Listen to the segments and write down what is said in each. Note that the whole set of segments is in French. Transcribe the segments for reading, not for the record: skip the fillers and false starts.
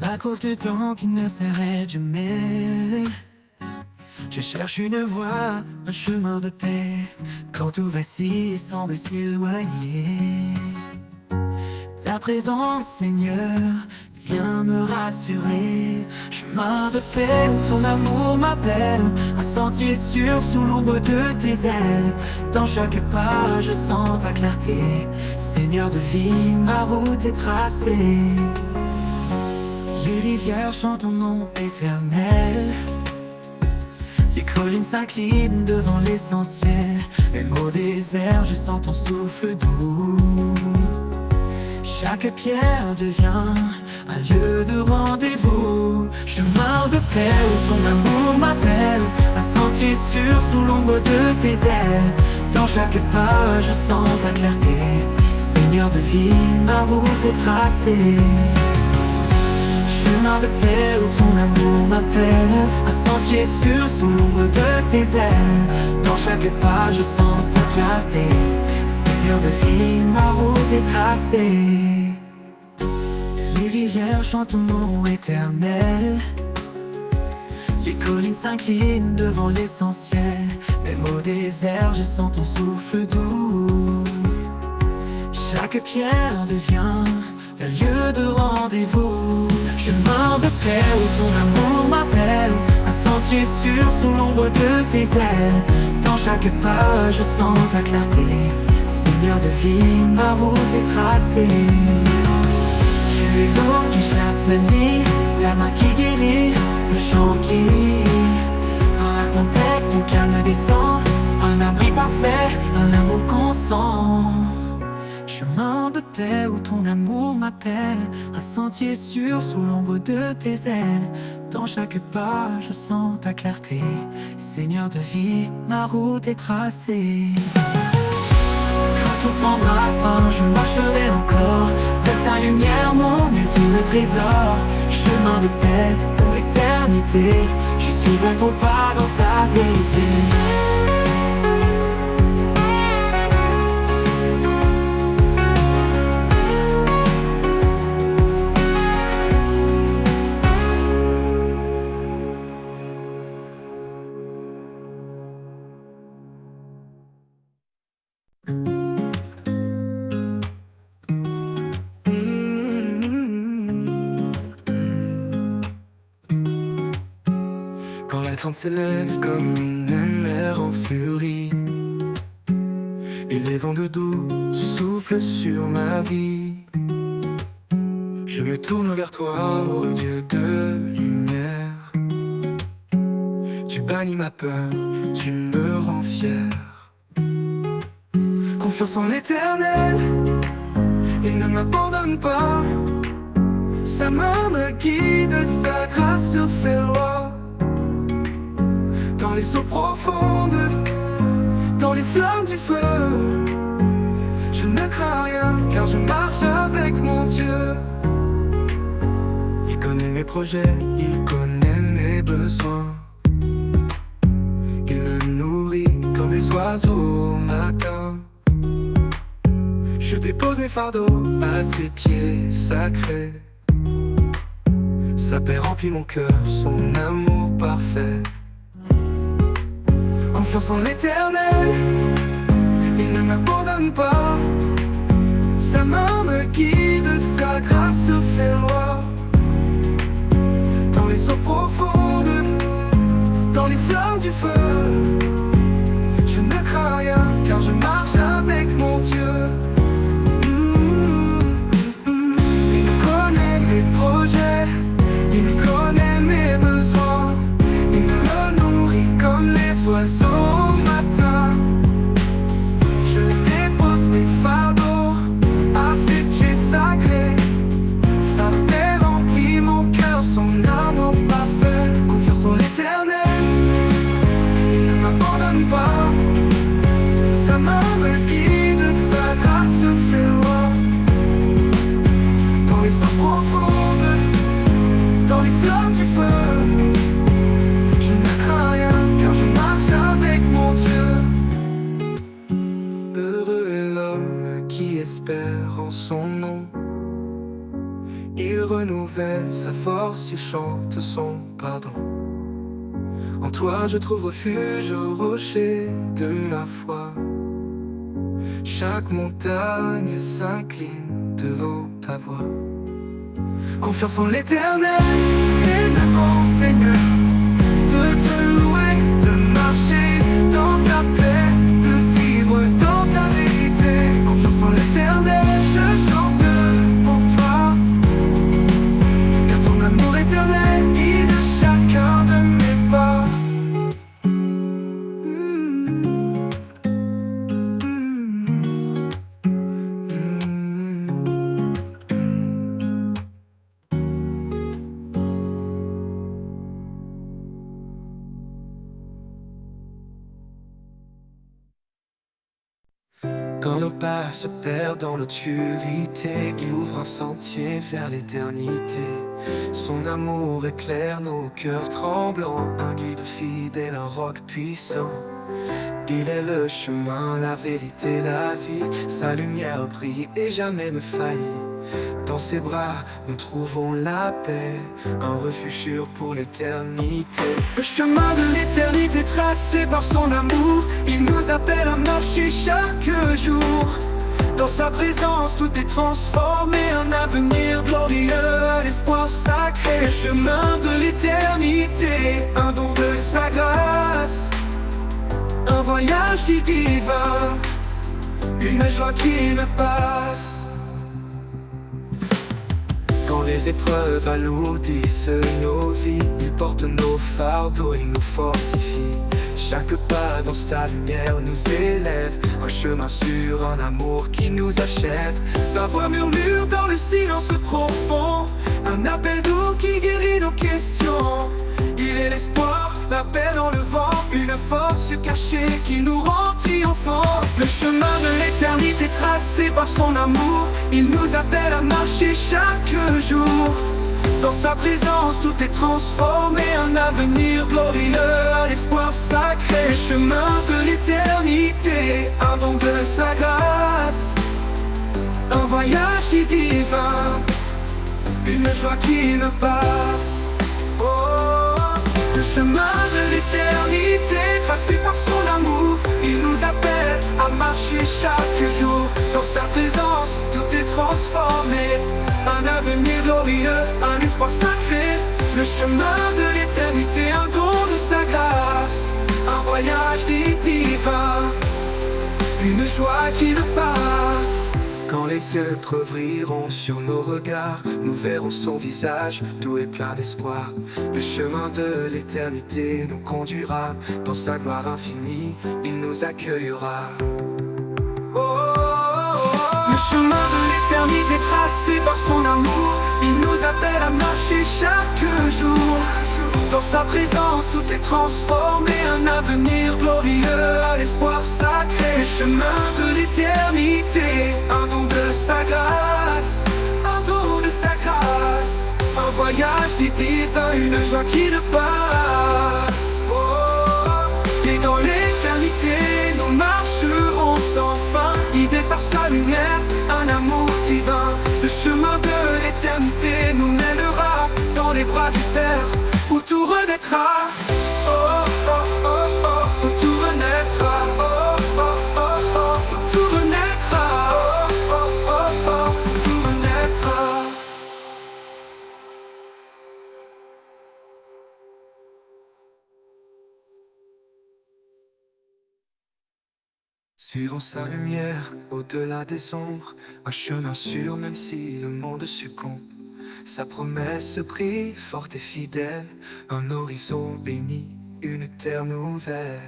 À cause du temps qui ne s'arrête jamais, je cherche une voie, un chemin de paix. Quand tout vacille et semble s'éloigner, ta présence, Seigneur, viens me rassurer. Chemin de paix où ton amour m'appelle, un sentier sûr sous l'ombre de tes ailes. Dans chaque pas, je sens ta clarté. Seigneur de vie, ma route est tracée. Les rivières chantent ton nom éternel. Les collines s'inclinent devant l'essentiel. Même au désert, je sens ton souffle doux. Chaque pierre devient un lieu de rendez-vous. Chemin de paix où ton amour m'appelle, un sentier sûr sous l'ombre de tes ailes. Dans chaque pas, je sens ta clarté. Seigneur de vie, ma route est tracée. Chemin de paix où ton amour m'appelle, un sentier sûr sous l'ombre de tes ailes. Dans chaque pas, je sens ta clarté. Seigneur de vie, ma route est tracée. Les rivières chantent ton nom éternel. Les collines s'inclinent devant l'essentiel. Même au désert, je sens ton souffle doux. Chaque pierre devient un lieu de rendez-vous. Chemin de paix où ton amour m'appelle, un sentier sûr sous l'ombre de tes ailes. Dans chaque pas, je sens ta clarté. Seigneur de vie, ma route est tracée. Tu es l'eau qui chasse la nuit, la main qui guérit, le chant qui rit. Dans la tempête, ton calme descend, un abri parfait, un amour constant. Chemin de paix où ton amour m'appelle, un sentier sûr sous l'ombre de tes ailes. Dans chaque pas, je sens ta clarté. Seigneur de vie, ma route est tracée. Quand tout prendra fin, je marcherai encore vers ta lumière, mon ultime trésor. Chemin de paix pour l'éternité, je suivrai ton pas dans ta vérité. Quand la crainte s'élève comme une mer en furie, et les vents de doux soufflent sur ma vie, je me tourne vers toi, ô Dieu de lumière. Tu bannis ma peur, tu me rends fier. Confiance en l'Éternel, il ne m'abandonne pas. Sa main me guide, sa grâce fait loi. Dans les eaux profondes, dans les flammes du feu, je ne crains rien car je marche avec mon Dieu. Il connaît mes projets, il connaît mes besoins. Il me nourrit comme les oiseaux au matin. Je dépose mes fardeaux à ses pieds sacrés. Sa paix remplit mon cœur, son amour parfait. Confiance en l'Éternel, il ne m'abandonne pas. Sa main me guide, sa grâce fait loi. Dans les eaux profondes, dans les flammes du feu, je ne crains rien car je marche avec mon Dieu. Il connaît mes projets, il connaît mes besoins. Il me nourrit comme les oiseaux au matin. Je dépose mes fardeaux à ses pieds sacrés. Sa paix remplit mon cœur, son amour parfait. Confiance en l'Éternel, il ne m'abandonne pas. Sa main me guide, sa grâce fait loi. Dans les eaux profondes, dans les flammes du feu, je ne crains rien car je marche avec mon Dieu. Heureux est l'homme qui espère en son nom. Il renouvelle sa force, il chante son pardon. En toi je trouve refuge au rocher de ma foi. Chaque montagne s'incline devant ta voix. Confiance en l'éternel, élément Seigneur, de te louer, de marcher dans ta paix, de vivre dans ta vérité. Confiance en l'éternel, je chante pour toi, car ton amour éternel guide chacun de mes pas. Quand nos pas se perdent dans l'obscurité, il ouvre un sentier vers l'éternité. Son amour éclaire nos cœurs tremblants, un guide fidèle, un roc puissant. Il est le chemin, la vérité, la vie. Sa lumière brille et jamais ne faillit. Dans ses bras, nous trouvons la paix, un refuge sûr pour l'éternité. Le chemin de l'éternité tracé par son amour, il nous appelle à marcher chaque jour. Dans sa présence, tout est transformé, un avenir glorieux, un espoir sacré. Le chemin de l'éternité, un don de sa grâce, un voyage divin, une joie qui ne passe. Quand les épreuves alourdissent nos vies, il porte nos fardeaux, il nous fortifie. Chaque pas dans sa lumière nous élève, un chemin sûr, un amour qui nous achève. Sa voix murmure dans le silence profond, un appel doux qui guérit nos questions. Il est l'espoir, la paix dans le vent, une force cachée qui nous rend triomphants. Le chemin de l'éternité tracé par son amour, il nous appelle à marcher chaque jour. Dans sa présence, tout est transformé, un avenir glorieux, un espoir sacré. Le chemin de l'éternité, un don de sa grâce, un voyage divin, une joie qui ne passe. Le chemin de l'éternité, tracé par son amour, il nous appelle à marcher chaque jour. Dans sa présence, tout est transformé, un avenir glorieux, un espoir sacré. Le chemin de l'éternité, un don de sa grâce, un voyage divin, une joie qui ne passe. Quand les épreuves riront sur nos regards, nous verrons son visage doux et plein d'espoir. Le chemin de l'éternité nous conduira, dans sa gloire infinie, il nous accueillera. Le chemin de l'éternité tracé par son amour, il nous appelle à marcher chaque jour. Dans sa présence, tout est transformé, un avenir glorieux, un espoir sacré. Le chemin de l'éternité, un don de sa grâce, un don de sa grâce, un voyage divin, une joie qui ne passe. Et dans l'éternité, nous marcherons sans fin, guidés par sa lumière, un amour divin. Le chemin de l'éternité nous mènera dans les bras du Père, où tout renaîtra. Oh, oh, oh, oh, où tout renaîtra. Oh, oh, oh, oh, où tout renaîtra. Oh, oh, oh, oh, où tout renaîtra. Suivons sa lumière au-delà des ombres, un chemin sûr même si le monde succombe. Sa promesse brille forte et fidèle, un horizon béni, une terre nouvelle.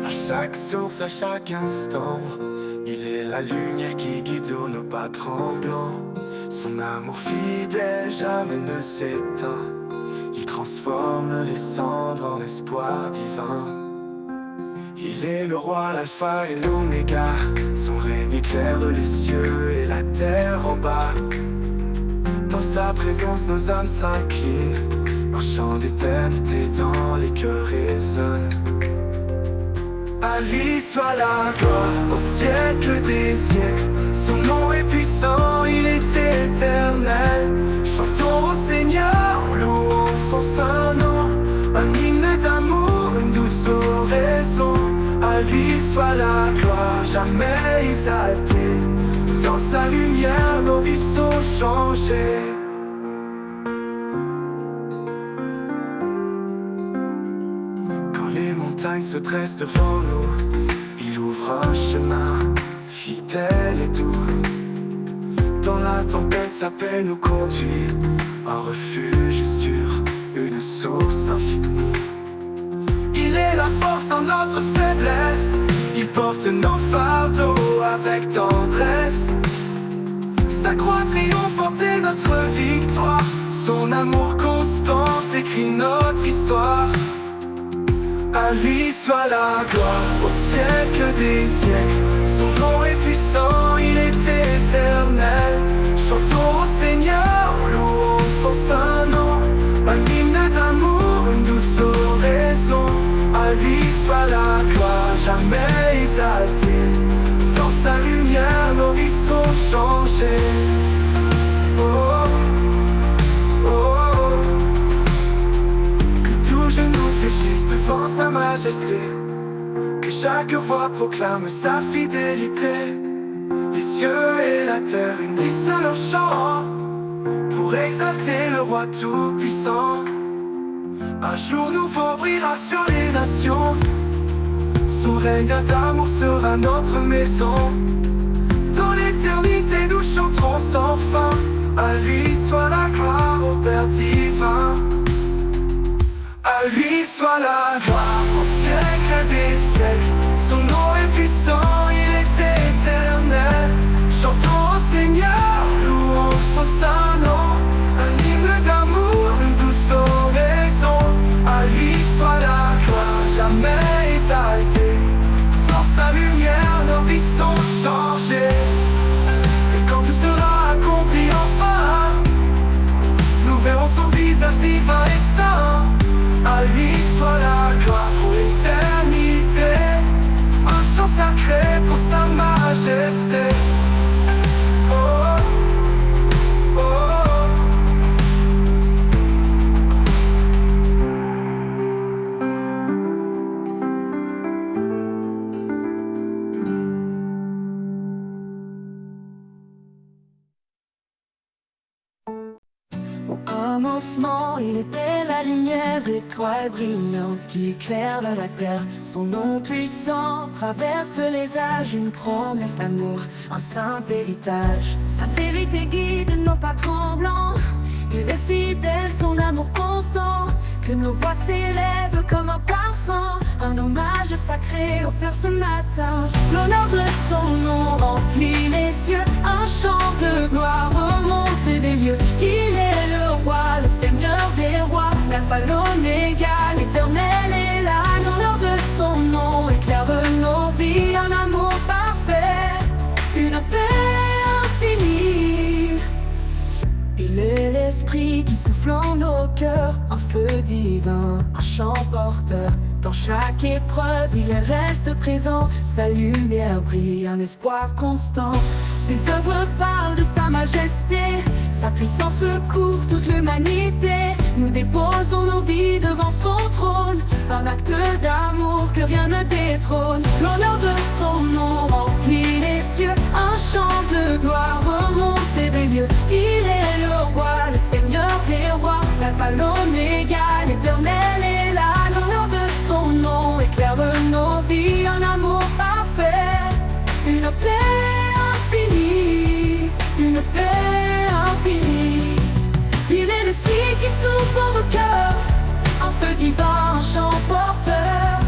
À chaque souffle, à chaque instant, il est la lumière qui guide nos pas tremblants. Son amour fidèle jamais ne s'éteint, il transforme les cendres en espoir divin. Il est le roi, l'alpha et l'oméga. Son règne éclaire les cieux et la terre en bas. Dans sa présence nos âmes s'inclinent. Un chant d'éternité dans les cœurs résonne. À lui soit la gloire au siècle des siècles. Son nom est puissant, il est éternel. Chantons au Seigneur, louons son saint nom. Un hymne d'amour, une douce oraison. À lui soit la gloire, jamais exaltée. Dans sa lumière, nos vies sont changées. Les montagnes se dressent devant nous, il ouvre un chemin, fidèle et doux. Dans la tempête, sa paix nous conduit, un refuge sûr, une source infinie. Il est la force dans notre faiblesse, il porte nos fardeaux avec tendresse. Sa croix triomphante est notre victoire, son amour constant écrit notre histoire. À lui soit la gloire au siècle des siècles. Son nom est puissant, il est éternel. Chantons au Seigneur, louons son saint nom. Un hymne d'amour, une douce oraison. À lui soit la gloire, jamais exaltée. Dans sa lumière, nos vies sont changées. Oh, oh, oh. Que tout genou fléchisse devant sa majesté, que chaque voix proclame sa fidélité. Les cieux et la terre unissent leur chant pour exalter le roi tout-puissant. Un jour nouveau brillera sur les nations, son règne d'amour sera notre maison. Dans l'éternité nous chanterons sans fin, à lui soit la gloire au Père divin. À lui soit la gloire au siècle des siècles. Son nom est puissant, il est éternel. Chantons au Seigneur, louons son saint nom. Un hymne d'amour, une douce oraison. À lui soit la gloire, jamais exaltée. Dans sa lumière, nos vies sont changées. Et quand tout sera accompli enfin, nous verrons son visage divin et saint. À lui soit la gloire pour l'éternité, un chant sacré pour sa majesté. Oh, oh, oh. Au commencement, il était la lumière, étoile brillante qui éclaire la terre. Son nom puissant traverse les âges, une promesse d'amour, un saint héritage. Sa vérité guide nos pas tremblants, il est fidèle, son amour constant. Que nos voix s'élèvent comme un parfum, un hommage sacré offert ce matin. L'honneur de son nom remplit les cieux, un chant de gloire remonte des lieux. Il est le roi, le Seigneur des rois, l'alpha, l'oméga, l'éternel est là. L'honneur de son nom éclaire nos vies, un amour parfait, une paix infinie. Il est l'esprit qui souffle en nos cœurs, un feu divin, un chant porteur. Dans chaque épreuve, il reste présent, sa lumière brille, un espoir constant. Ses œuvres parlent de sa majesté, sa puissance couvre toute l'humanité. Nous déposons nos vies devant son trône, un acte d'amour que rien ne détrône. L'honneur de son nom remplit les cieux, un chant de gloire remonte des lieux. Il est le roi, le Seigneur des rois, l'alpha, l'oméga, l'éternel est là. L'honneur de son nom éclaire nos vies, un amour parfait, une paix infinie, une paix infinie. Il est l'esprit qui souffle en nos cœurs, un feu divin, un chant porteur.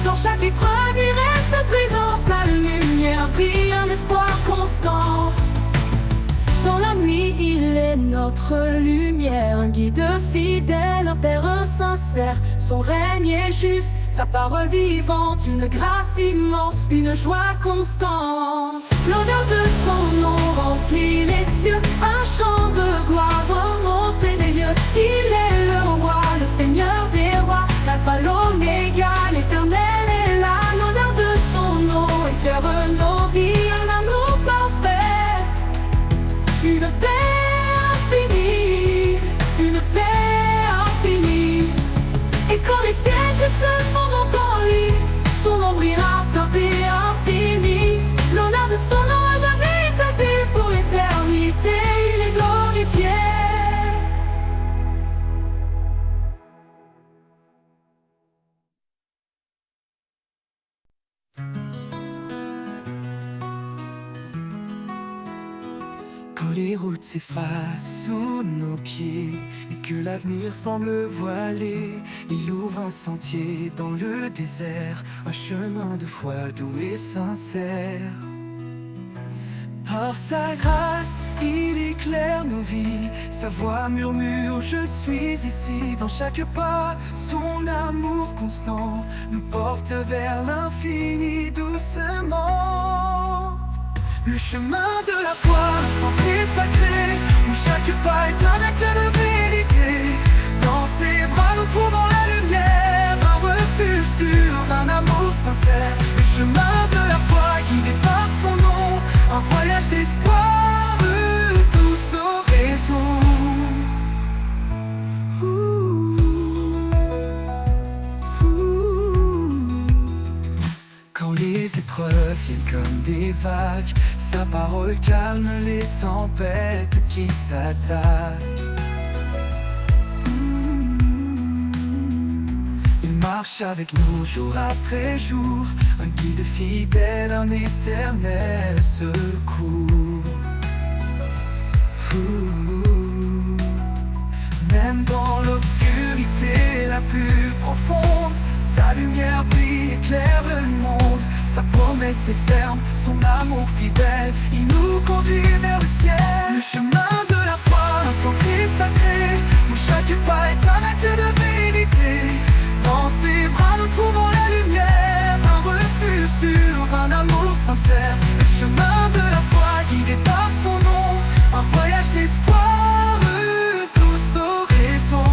Dans chaque épreuve, il reste présent, sa lumière brille, un espoir constant. Dans la nuit, il est notre lumière, un guide fidèle, un père sincère. Son règne est juste, sa parole vivante, une grâce immense, une joie constante. L'honneur de son nom remplit les cieux, un chant de gloire remonté des lieux. Il est le roi, le Seigneur des rois, l'alpha, l'oméga, l'éternel est là. L'honneur de son nom éclaire nos vies, un amour parfait, une paix infinie, une paix infinie. Et quand les siècles se fondent en lui, son nom brillera, saint et infini. L'honneur de son nom a jamais exalté, pour l'éternité il est glorifié. Quand les routes s'effacent sous nos pieds et que l'avenir semble voilé, il ouvre un sentier dans le désert, un chemin de foi doux et sincère. Par sa grâce, il éclaire nos vies, sa voix murmure, je suis ici. Dans chaque pas, son amour constant nous porte vers l'infini doucement. Le chemin de la foi, sentier sacré, où chaque pas est un acte de vérité. Dans ses bras nous trouvons la lumière, un refuge sûr, un amour sincère. Le chemin de la foi guidé par son nom, un voyage d'espoir, douce oraison. Quand les épreuves viennent comme des vagues, sa parole calme les tempêtes qui s'attaquent. Il marche avec nous jour après jour, un guide fidèle, un éternel secours. Même dans l'obscurité la plus profonde, sa lumière brille, éclaire le monde. Sa promesse est ferme, son amour fidèle, il nous conduit vers le ciel. Le chemin de la foi, un sentier sacré, où chaque pas est un acte de vérité. Dans ses bras nous trouvons la lumière, un refuge sûr, un amour sincère. Le chemin de la foi guidé par son nom, un voyage d'espoir, douce oraison.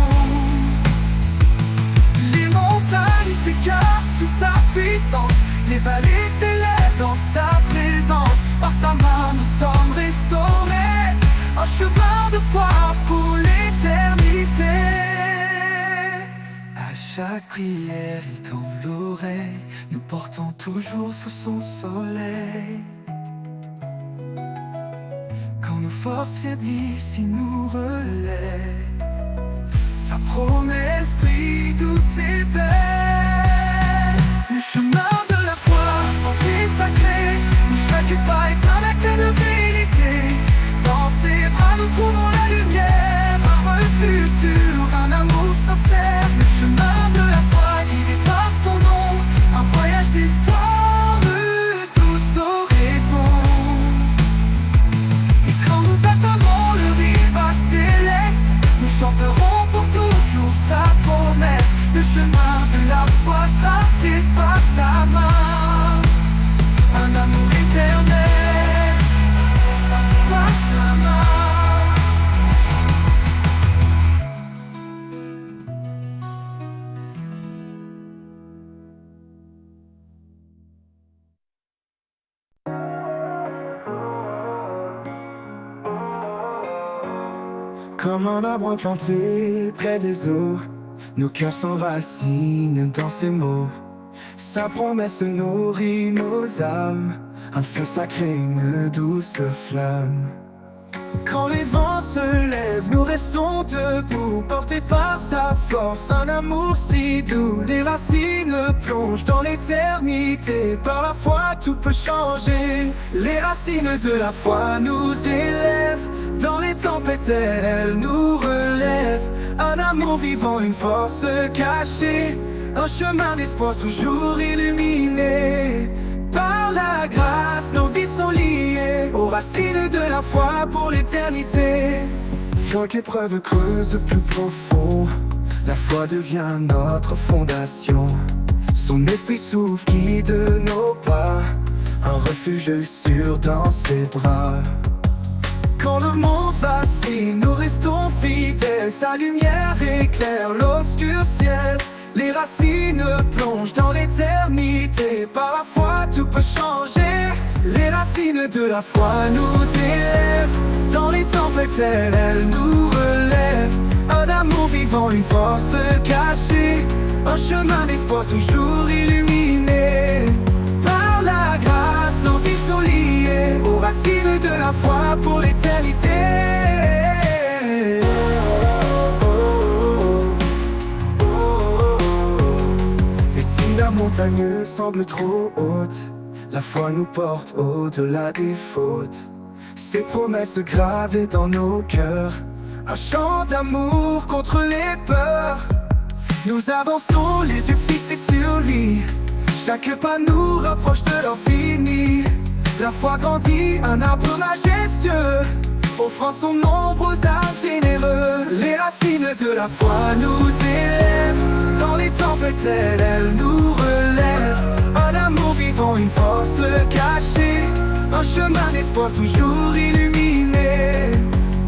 Les montagnes s'écartent sous sa puissance, les vallées s'élèvent dans sa présence. Par sa main nous sommes restaurés, un chemin de foi pour l'éternité. À chaque prière il tend l'oreille, nous portant toujours sous son soleil. Quand nos forces faiblissent, il nous relève. Sa promesse brille douce et belle. Le chemin de la foi, un sentier sacré, où chaque pas est un acte de vérité. Dans ses bras nous trouvons la lumière, un refuge sûr, un amour sincère. Le chemin de la foi guidé par son nom, un voyage d'espoir, douce oraison. Et quand nous atteindrons le rivage céleste, nous chanterons pour toujours sa promesse. Le chemin de la foi tracé par sa main, un amour éternel, un vaste chemin. Comme un arbre planté près des eaux, nos cœurs s'enracinent dans ses mots. Sa promesse nourrit nos âmes, un feu sacré, une douce flamme. Quand les vents se lèvent, nous restons debout, portés par sa force, un amour si doux. Les racines plongent dans l'éternité, par la foi tout peut changer. Les racines de la foi nous élèvent, dans les tempêtes elle nous relève. Un amour vivant, une force cachée, un chemin d'espoir toujours illuminé. Par la grâce, nos vies sont liées aux racines de la foi pour l'éternité. Chaque épreuve creuse plus profond, la foi devient notre fondation. Son esprit souffle, guide nos pas, un refuge sûr dans ses bras. Quand le monde vacille, nous restons fidèles. Sa lumière éclaire l'obscur ciel. Les racines plongent dans l'éternité. Par la foi tout peut changer. Les racines de la foi nous élèvent. Dans les tempêtes elles nous relèvent. Un amour vivant, une force cachée. Un chemin d'espoir toujours illuminé. Par la grâce, nos vies sont liées aux racines de la foi pour l'éternité. Et si la montagne semble trop haute, la foi nous porte au-delà des fautes. Ses promesses gravées dans nos cœurs, un chant d'amour contre les peurs. Nous avançons les yeux fixés sur lui. Chaque pas nous rapproche de l'infini. La foi grandit, un arbre majestueux, offrant son ombre aux arbres généreux. Les racines de la foi nous élèvent. Dans les tempêtes elles nous relèvent. Un amour vivant, une force cachée. Un chemin d'espoir toujours illuminé.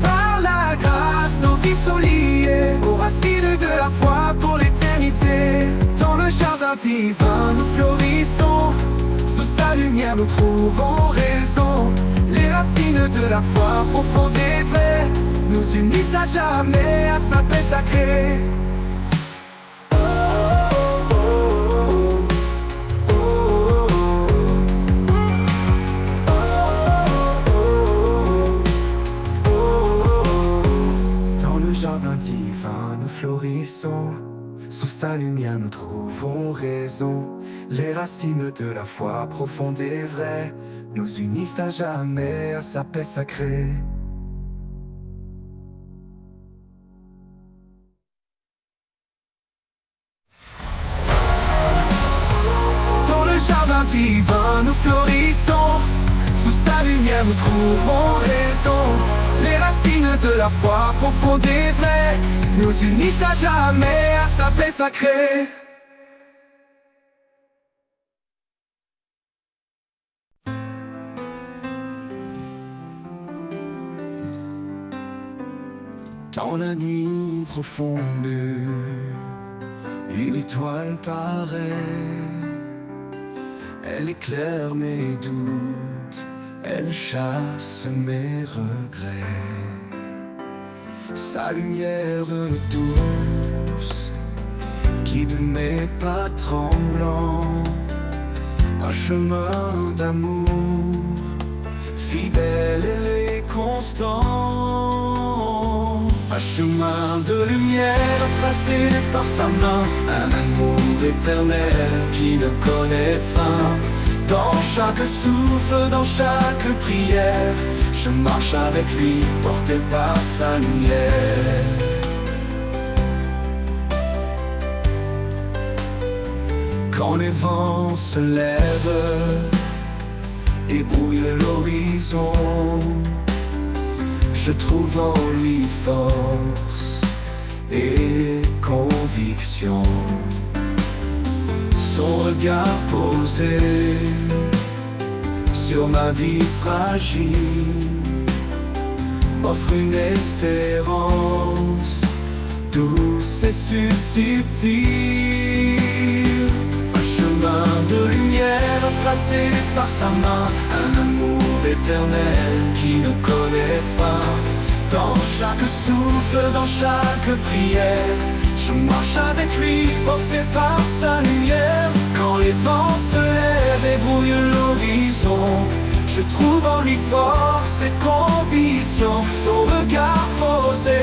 Par la grâce, nos vies sont liées aux racines de la foi pour l'éternité. Dans le jardin divin, nous florissons. Sous sa lumière, nous trouvons raison. Les racines de la foi profonde et vraie nous unissent à jamais à sa paix sacrée. Jardin divin, nous florissons. Sous sa lumière, nous trouvons raison. Les racines de la foi profonde et vraie nous unissent à jamais à sa paix sacrée. Dans le jardin divin, nous florissons. Sous sa lumière, nous trouvons raison. Les racines de la foi profonde et vraie nous unissent à jamais à sa paix sacrée. Dans la nuit profonde, une étoile paraît. Elle éclaire mes doutes, elle chasse mes regrets. Sa lumière douce guide mes pas tremblants. Un chemin d'amour fidèle et constant. Un chemin de lumière tracé par sa main. Un amour éternel qui ne connaît fin. Dans chaque souffle, dans chaque prière, je marche avec lui, porté par sa lumière. Quand les vents se lèvent et brouillent l'horizon, je trouve en lui force et conviction. Son regard posé sur ma vie fragile m'offre une espérance douce et subtile. Un chemin de lumière tracé par sa main. Un amour éternel qui ne connaît fin. Dans chaque souffle, dans chaque prière, je marche avec lui, porté par sa lumière. Quand les vents se lèvent et brouillent l'horizon, je trouve en lui force et conviction. Son regard posé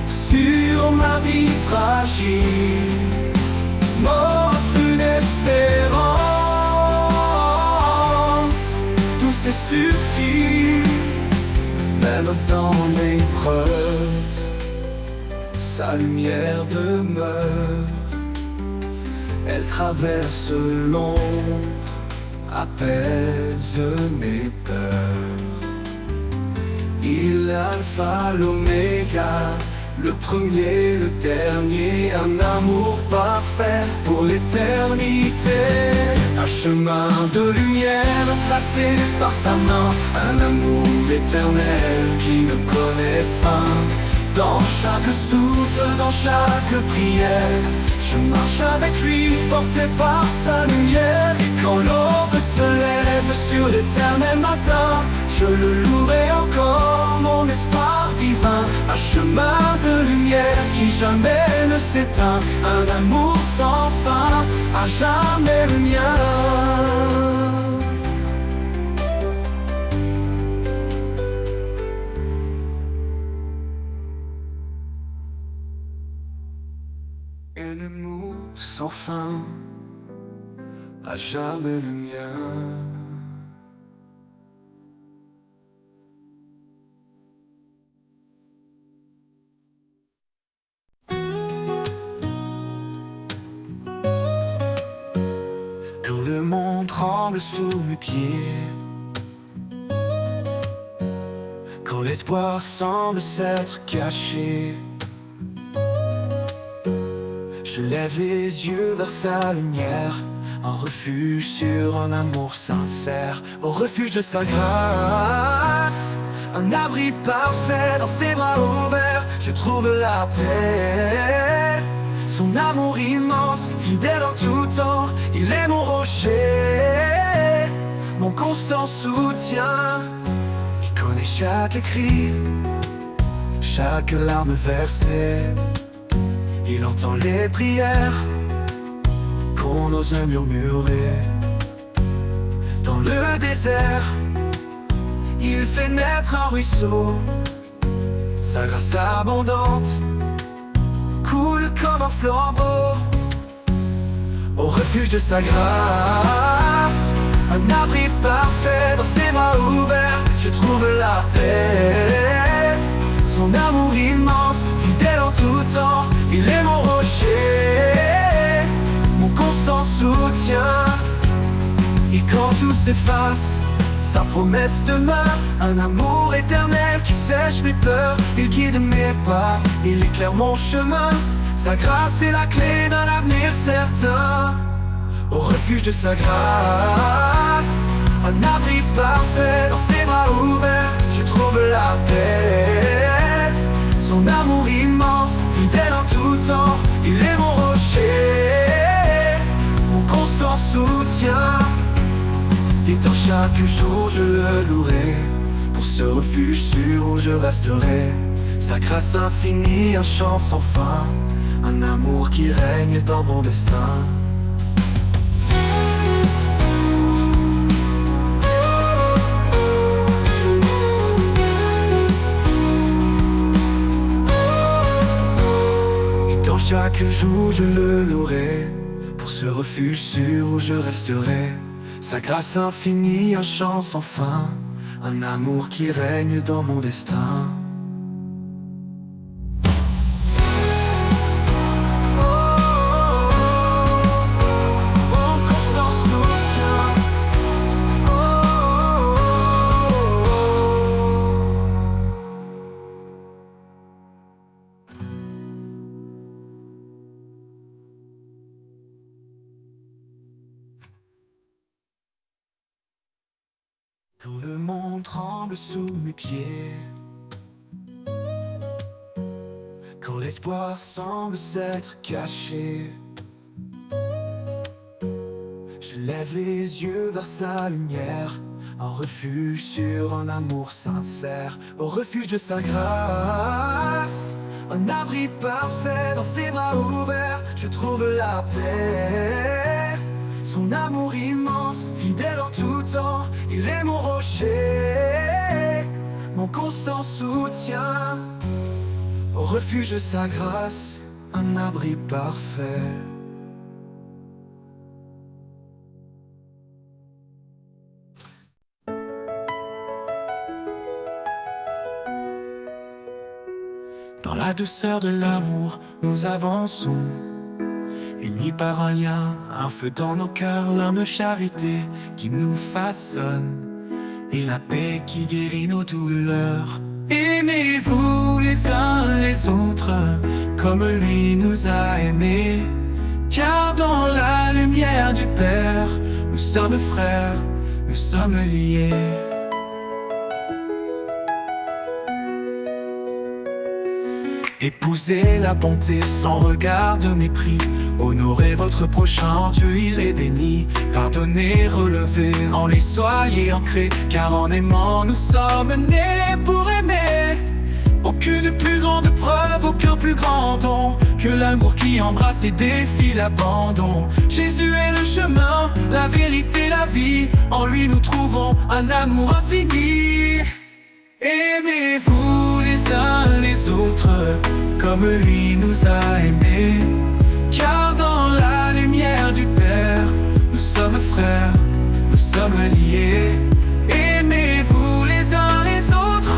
sur ma vie fragile m'offre une espérance douce et subtile. Même dans l'épreuve, sa lumière demeure. Elle traverse l'ombre, apaise mes peurs. Il est l'alpha, l'oméga, Le premier, le dernier, un amour parfait pour l'éternité. Un chemin de lumière tracé par sa main, un amour éternel qui ne connaît fin. Dans chaque souffle, dans chaque prière, je marche avec lui, porté par sa lumière. Et quand l'aube se lève sur l'éternel matin, je le louerai encore, mon espoir divin. Un chemin de lumière qui jamais ne s'éteint, un amour sans fin, à jamais le mien. Un amour sans fin, à jamais le mien. Quand le monde tremble sous mes pieds, quand l'espoir semble s'être caché, je lève les yeux vers sa lumière, un refuge sur un amour sincère, au refuge de sa grâce, un abri parfait dans ses bras ouverts, je trouve la paix. Son amour immense, fidèle en tout temps, il est mon rocher, mon constant soutien. Il connaît chaque cri, chaque larme versée. Il entend les prières qu'on ose murmurer. Dans le désert, il fait naître un ruisseau. Sa grâce abondante coule comme un flambeau. Au refuge de sa grâce, un abri parfait dans ses bras ouverts, je trouve la paix. Son amour immense, fidèle en tout temps, il est mon rocher, mon constant soutien. Et quand tout s'efface, sa promesse demeure, un amour éternel qui sèche mes peurs. Il guide mes pas, il éclaire mon chemin. Sa grâce est la clé d'un avenir certain. Au refuge de sa grâce, un abri parfait dans ses bras ouverts, je trouve la paix. Son amour immense, fidèle en tout temps, il est mon rocher, mon constant soutien. Et dans chaque jour je le louerai, pour ce refuge sûr où je resterai. Sa grâce infinie, un chant sans fin, un amour qui règne dans mon destin. Et dans chaque jour je le louerai, pour ce refuge sûr où je resterai. Sa grâce infinie, un chant sans fin, un amour qui règne dans mon destin. Quand le monde tremble sous mes pieds, quand l'espoir semble s'être caché, je lève les yeux vers sa lumière, un refuge sur un amour sincère, au refuge de sa grâce, un abri parfait dans ses bras ouverts, je trouve la paix. Son amour immense, fidèle en tout temps, il est mon rocher, mon constant soutien. Au refuge de sa grâce, un abri parfait. Dans la douceur de l'amour, nous avançons, unis par un lien, un feu dans nos cœurs, l'âme de charité qui nous façonne, et la paix qui guérit nos douleurs Aimez-vous les uns les autres comme lui nous a aimés, car dans la lumière du Père, nous sommes frères, nous sommes liés. Épousez la bonté sans regard de mépris. Honorez votre prochain, en Dieu il est béni. Pardonnez, relevez, en lui soyez ancrés, car en aimant nous sommes nés pour aimer. Aucune plus grande preuve, aucun plus grand don que l'amour qui embrasse et défie l'abandon. Jésus est le chemin, la vérité, la vie. En lui nous trouvons un amour infini. Aimez-vous les uns les autres comme lui nous a aimés, car dans la lumière du Père, nous sommes frères, nous sommes liés. Aimez-vous les uns les autres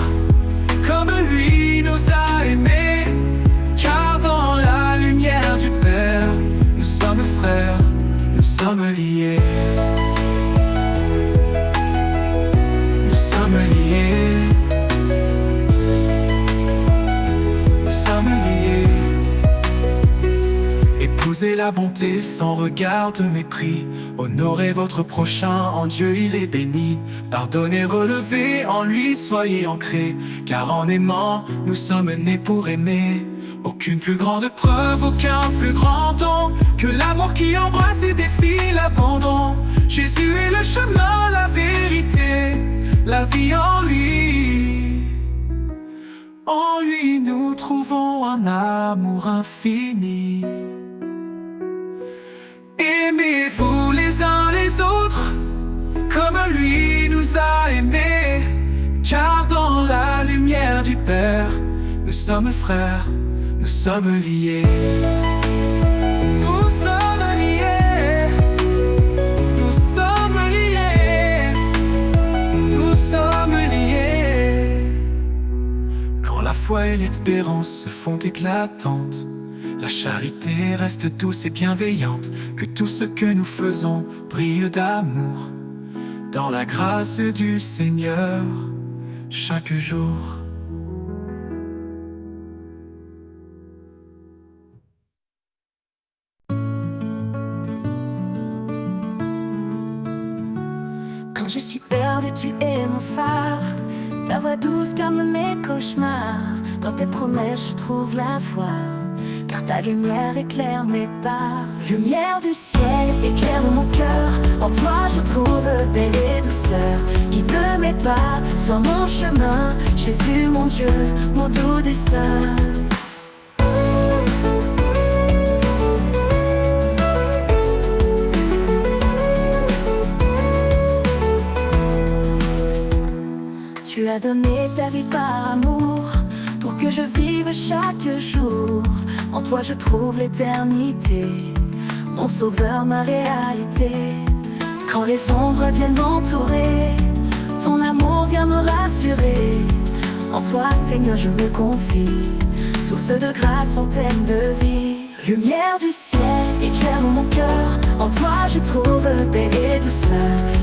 comme lui nous a aimés, car dans la lumière du Père, nous sommes frères, nous sommes liés. Nous sommes liés. Épousez la bonté sans regard de mépris. Honorez votre prochain, en Dieu il est béni. Pardonnez, relevez, en lui soyez ancrés, car en aimant, nous sommes nés pour aimer. Aucune plus grande preuve, aucun plus grand don que l'amour qui embrasse et défie l'abandon. Jésus est le chemin, la vérité, la vie en lui. En lui nous trouvons un amour infini. Aimez-vous les uns les autres comme lui nous a aimés, car dans la lumière du Père, nous sommes frères, nous sommes liés. Nous sommes liés. Nous sommes liés. Nous sommes liés. Quand la foi et l'espérance se font éclatantes, la charité reste douce et bienveillante, que tout ce que nous faisons brille d'amour, dans la grâce du Seigneur, chaque jour. Quand je suis perdu, tu es mon phare. Ta voix douce calme mes cauchemars. Dans tes promesses, je trouve la foi, car ta lumière éclaire mes pas. Lumière du ciel, éclaire mon cœur. En toi je trouve paix et douceur. Guide mes pas sur mon chemin. Jésus mon Dieu, mon doux destin. Tu as donné ta vie par amour, pour que je vive chaque jour. En toi je trouve l'éternité, mon sauveur, ma réalité. Quand les ombres viennent m'entourer, ton amour vient me rassurer. En toi Seigneur je me confie, source de grâce, fontaine de vie. Lumière du ciel, éclaire mon cœur. En toi je trouve paix et douceur.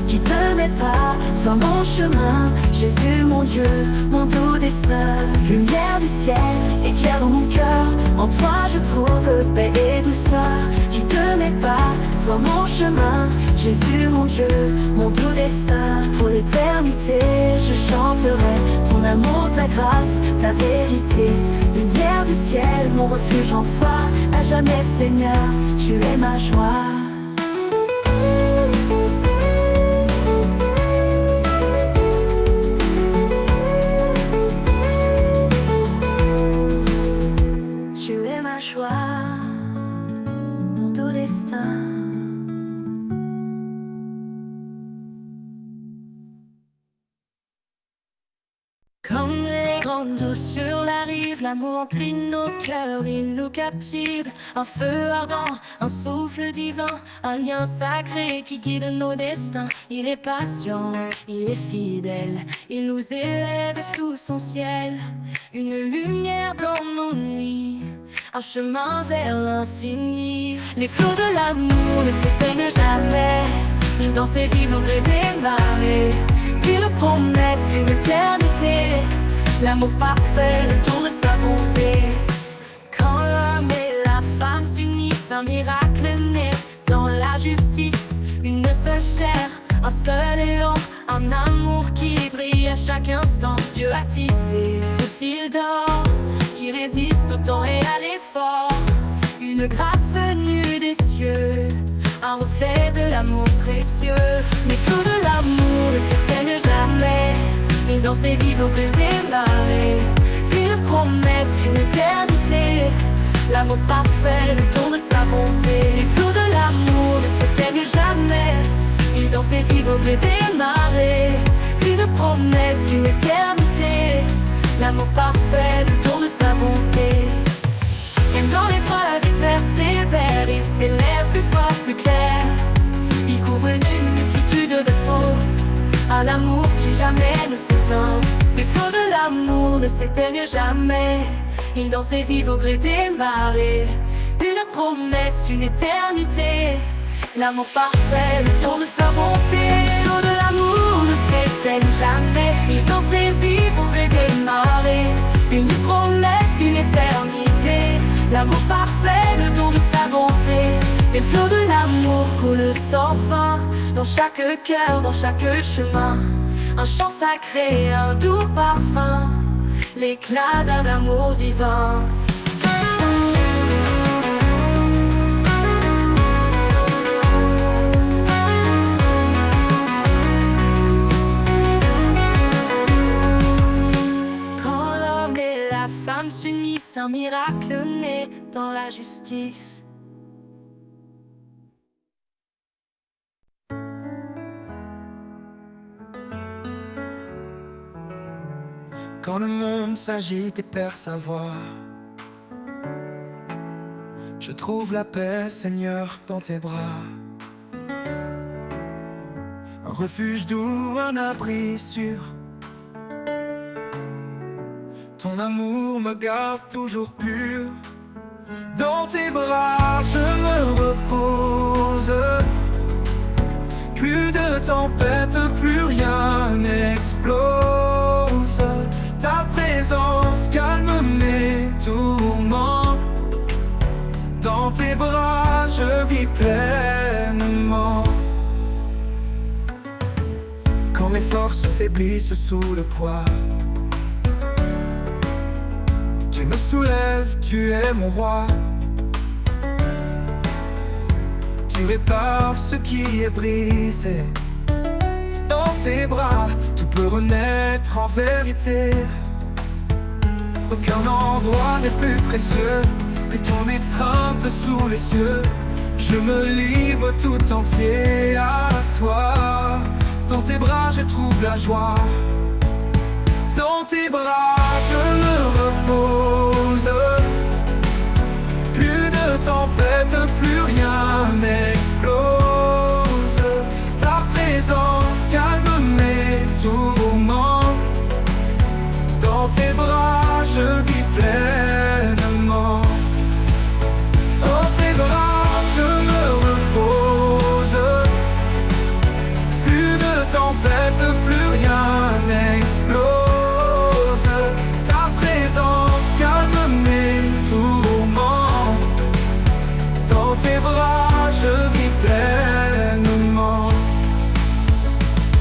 Guide mes pas sur mon chemin. Jésus mon Dieu, mon doux destin. Lumière du ciel, éclaire mon cœur. En toi je trouve paix et douceur. Guide mes pas sur mon chemin. Jésus mon Dieu, mon doux destin. Pour l'éternité je chanterai ton amour, ta grâce, ta vérité. Lumière du ciel, mon refuge en toi. À jamais Seigneur, tu es ma joie. Tu es ma joie, mon doux destin. Comme les grandes eaux sur la rive, l'amour emplit nos cœurs, il nous captive. Un feu ardent, un souffle divin, un lien sacré qui guide nos destins. Il est patient, il est fidèle, il nous élève sous son ciel. Une lumière dans nos nuits, un chemin vers l'infini. Les flots de l'amour ne s'éteignent jamais, dans ces vives au gré des marées. Ville promesse, une éternité, l'amour parfait, le don de sa bonté. Quand l'homme et la femme s'unissent, un miracle naît dans la justice. Une seule chair, un seul élan, un amour qui brille à chaque instant. Dieu a tissé ce fil d'or qui résiste au temps et à l'effort. Une grâce venue des cieux, un reflet de l'amour précieux. Les flots de l'amour ne s'éteignent jamais, et dans ses vives au gré des marées. Une promesse, une éternité, l'amour parfait, le don de sa bonté. Les flots de l'amour ne s'éteignent jamais, et dans ses vives au gré des marées. Une promesse, une éternité, l'amour parfait, le don de sa bonté. Et dans les bras la vie persévère, il s'élève plus fort, plus clair. Il couvre une multitude de fautes, un amour qui jamais ne s'éteint. Les flots de l'amour ne s'éteignent jamais, il danse et vive au gré des marées. Une promesse, une éternité, l'amour parfait, le don de sa bonté. Les flots de l'amour ne s'éteignent jamais, il danse et vive au gré des marées. Une promesse, une éternité, l'amour parfait, le don de sa bonté. Les flots de l'amour coulent sans fin, dans chaque cœur, dans chaque chemin. Un chant sacré, un doux parfum, l'éclat d'un amour divin. Quand l'homme et la femme s'unissent, un miracle naît dans la justice. Quand le monde s'agite et perd sa voix, je trouve la paix, Seigneur, dans tes bras. Un refuge doux, un abri sûr. Ton amour me garde toujours pur. Dans tes bras je me repose. Plus de tempête, plus rien n'explose. Ta présence calme mes tourments. Dans tes bras je vis pleinement. Quand mes forces faiblissent sous le poids, tu me soulèves, tu es mon roi. Tu répares ce qui est brisé. Dans tes bras, tout peut renaître en vérité. Aucun endroit n'est plus précieux que ton étreinte sous les cieux. Je me livre tout entier à toi. Dans tes bras je trouve la joie. Dans tes bras je me repose. Plus de tempête, plus rien n'explose. Ta présence calme mes tourments. Dans tes bras je vis pleinement. Dans tes bras je me repose. Plus de tempête, plus rien n'explose. Ta présence calme mes tourments. Dans tes bras je vis pleinement.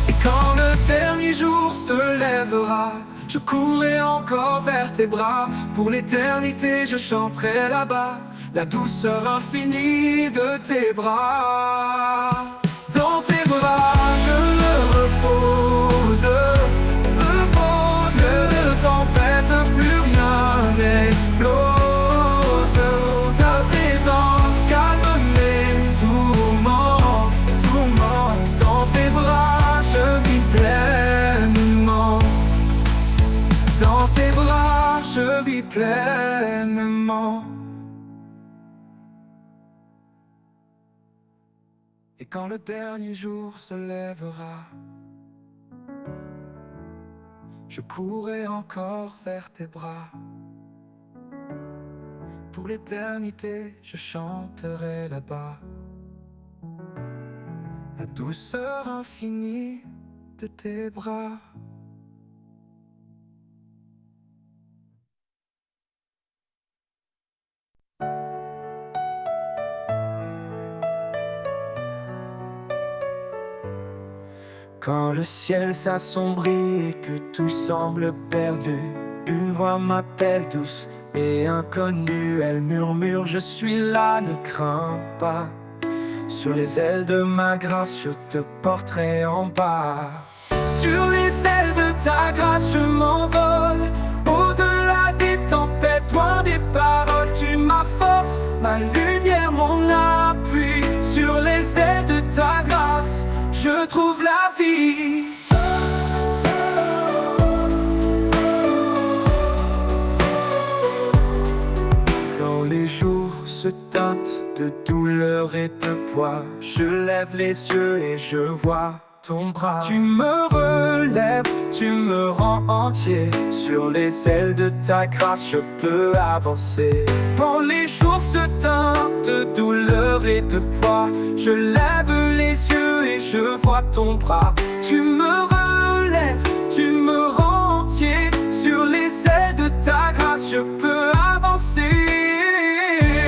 Et quand le dernier jour se lèvera, je courrai encore vers tes bras. Pour l'éternité je chanterai là-bas la douceur infinie de tes bras. Dans tes bras je me repose. Plus de tempête, plus rien n'explose. Ta présence calme mes tourments. Dans tes bras je vis pleinement. Dans tes bras je vis pleinement. Et quand le dernier jour se lèvera, je courrai encore vers tes bras. Pour l'éternité je chanterai là-bas la douceur infinie de tes bras. Quand le ciel s'assombrit et que tout semble perdu, une voix m'appelle douce et inconnue. Elle murmure: je suis là, ne crains pas. Sur les ailes de ma grâce, je te porterai en bas. Sur les ailes de ta grâce, je m'envole. Au-delà des tempêtes, loin des paroles, tu ma force, ma lumière, mon appui. Sur les ailes de ta grâce, je trouve la vie. Quand les jours se teintent de douleur et de poids, je lève les yeux et je vois ton bras. Tu me relèves, tu me rends entier. Sur les ailes de ta grâce, je peux avancer. Quand les jours se teintent de douleur et de poids, je lève les yeux et je vois ton bras. Tu me relèves, tu me rends entier. Sur les ailes de ta grâce, je peux avancer.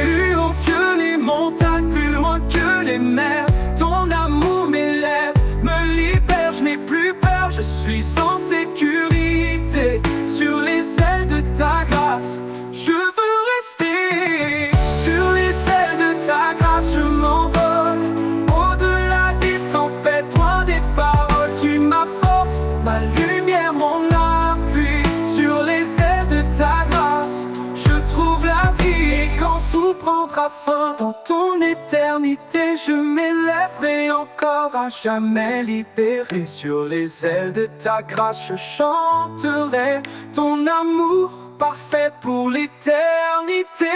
Plus haut que les montagnes, plus loin que les mers, ton amour m'élève, me libère, je n'ai plus peur, je suis en sécurité. Sur les ailes de ta grâce, je veux rester. Sur les ailes de ta grâce, je m'envole. Au-delà des tempêtes, loin des paroles, tu ma force, ma lumière, mon appui. Sur les ailes de ta grâce, je trouve la vie. Et quand tout prendra fin dans ton éternité, je m'élèverai encore à jamais libéré. Sur les ailes de ta grâce, je chanterai ton amour parfait pour l'éternité.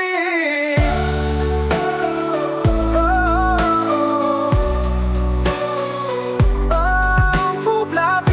Pour la vie.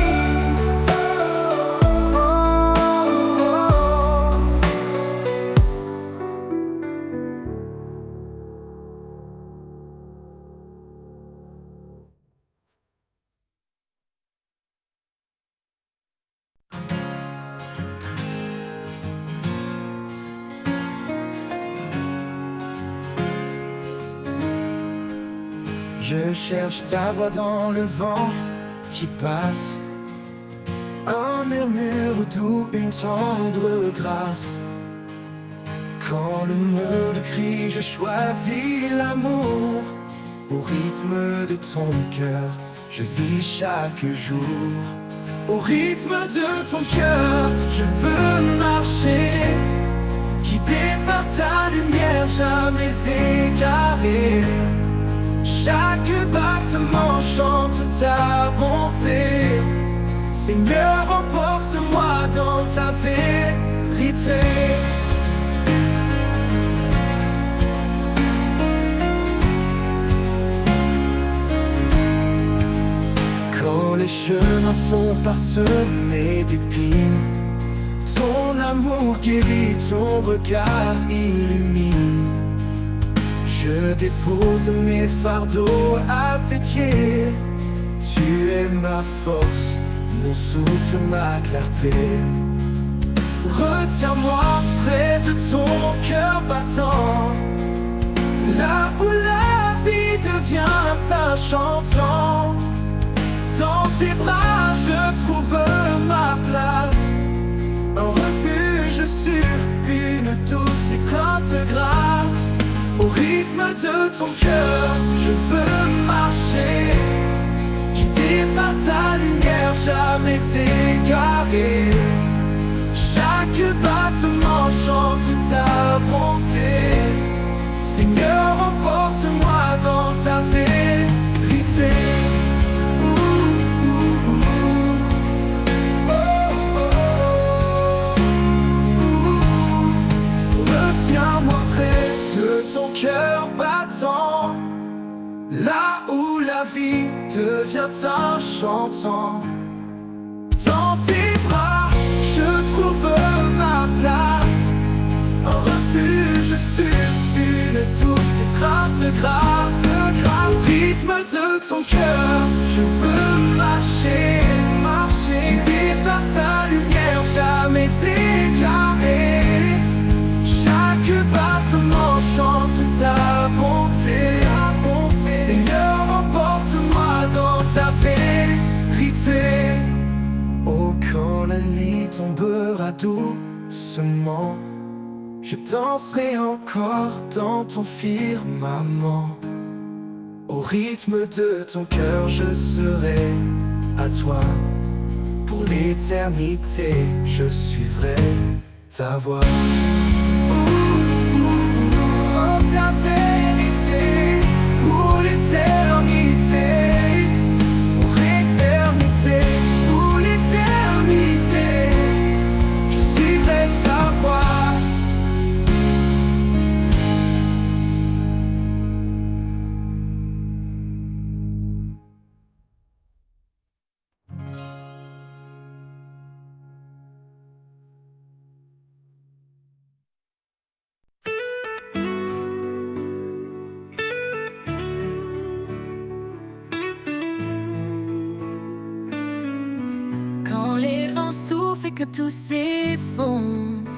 Je cherche ta voix dans le vent qui passe, un murmure doux, une tendre grâce. Quand le monde crie, je choisis l'amour. Au rythme de ton cœur, je vis chaque jour. Au rythme de ton cœur, je veux marcher, guidé par ta lumière, jamais égaré. Chaque battement chante ta bonté. Seigneur, emporte-moi dans ta vérité. Quand les chemins sont parsemés d'épines, ton amour guérit, ton regard illumine. Je dépose mes fardeaux à tes pieds. Tu es ma force, mon souffle, ma clarté. Retiens-moi près de ton cœur battant, là où la vie devient un chantant. Dans tes bras je trouve ma place, un refuge sur une douce étreinte grâce. Au rythme de ton cœur, je veux marcher, guidé par ta lumière, jamais égaré. Chaque battement chante ta bonté. Seigneur, emporte-moi dans ta vérité. Retiens-moi près de ton cœur battant, là où la vie devient un chantant. Dans tes bras, je trouve ma place, un refuge sur une douce étreinte grâce. Rythme de ton cœur, je veux marcher, guidé par ta lumière, jamais égaré. Chaque battement chante ta bonté. Seigneur, emporte-moi dans ta vérité. l'éternité. Oh, quand la nuit tombera doucement, je danserai encore dans ton firmament. Au rythme de ton cœur, je serai à toi. Pour l'éternité, je suivrai ta voix. Oh, ta vérité, pour l'éternité. Pour l'éternité, pour l'éternité, je suivrai ta voix. Quand les vents soufflent et que tout s'effondre,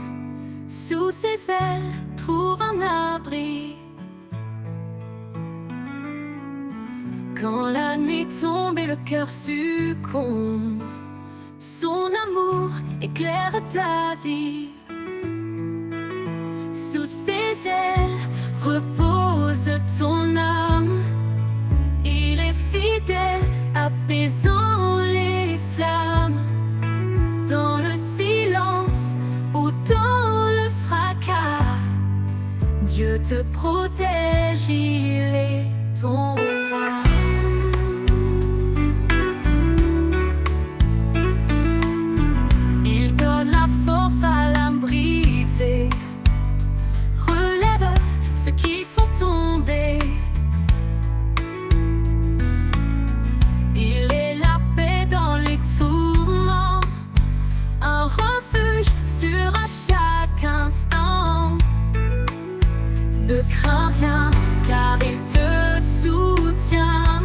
sous ses ailes, trouve un abri. Quand la nuit tombe et le cœur succombe, son amour éclaire ta vie. Sous ses ailes repose ton âme. Il est fidèle, apaisant les flammes. Dans le silence ou dans le fracas, Dieu te protège, il est ton roi. Il donne la force à l'âme brisée, relève ceux qui sont tombés. Il est la paix dans les tourments, un refuge sûr à chaque instant. Ne crains rien, car il te soutient.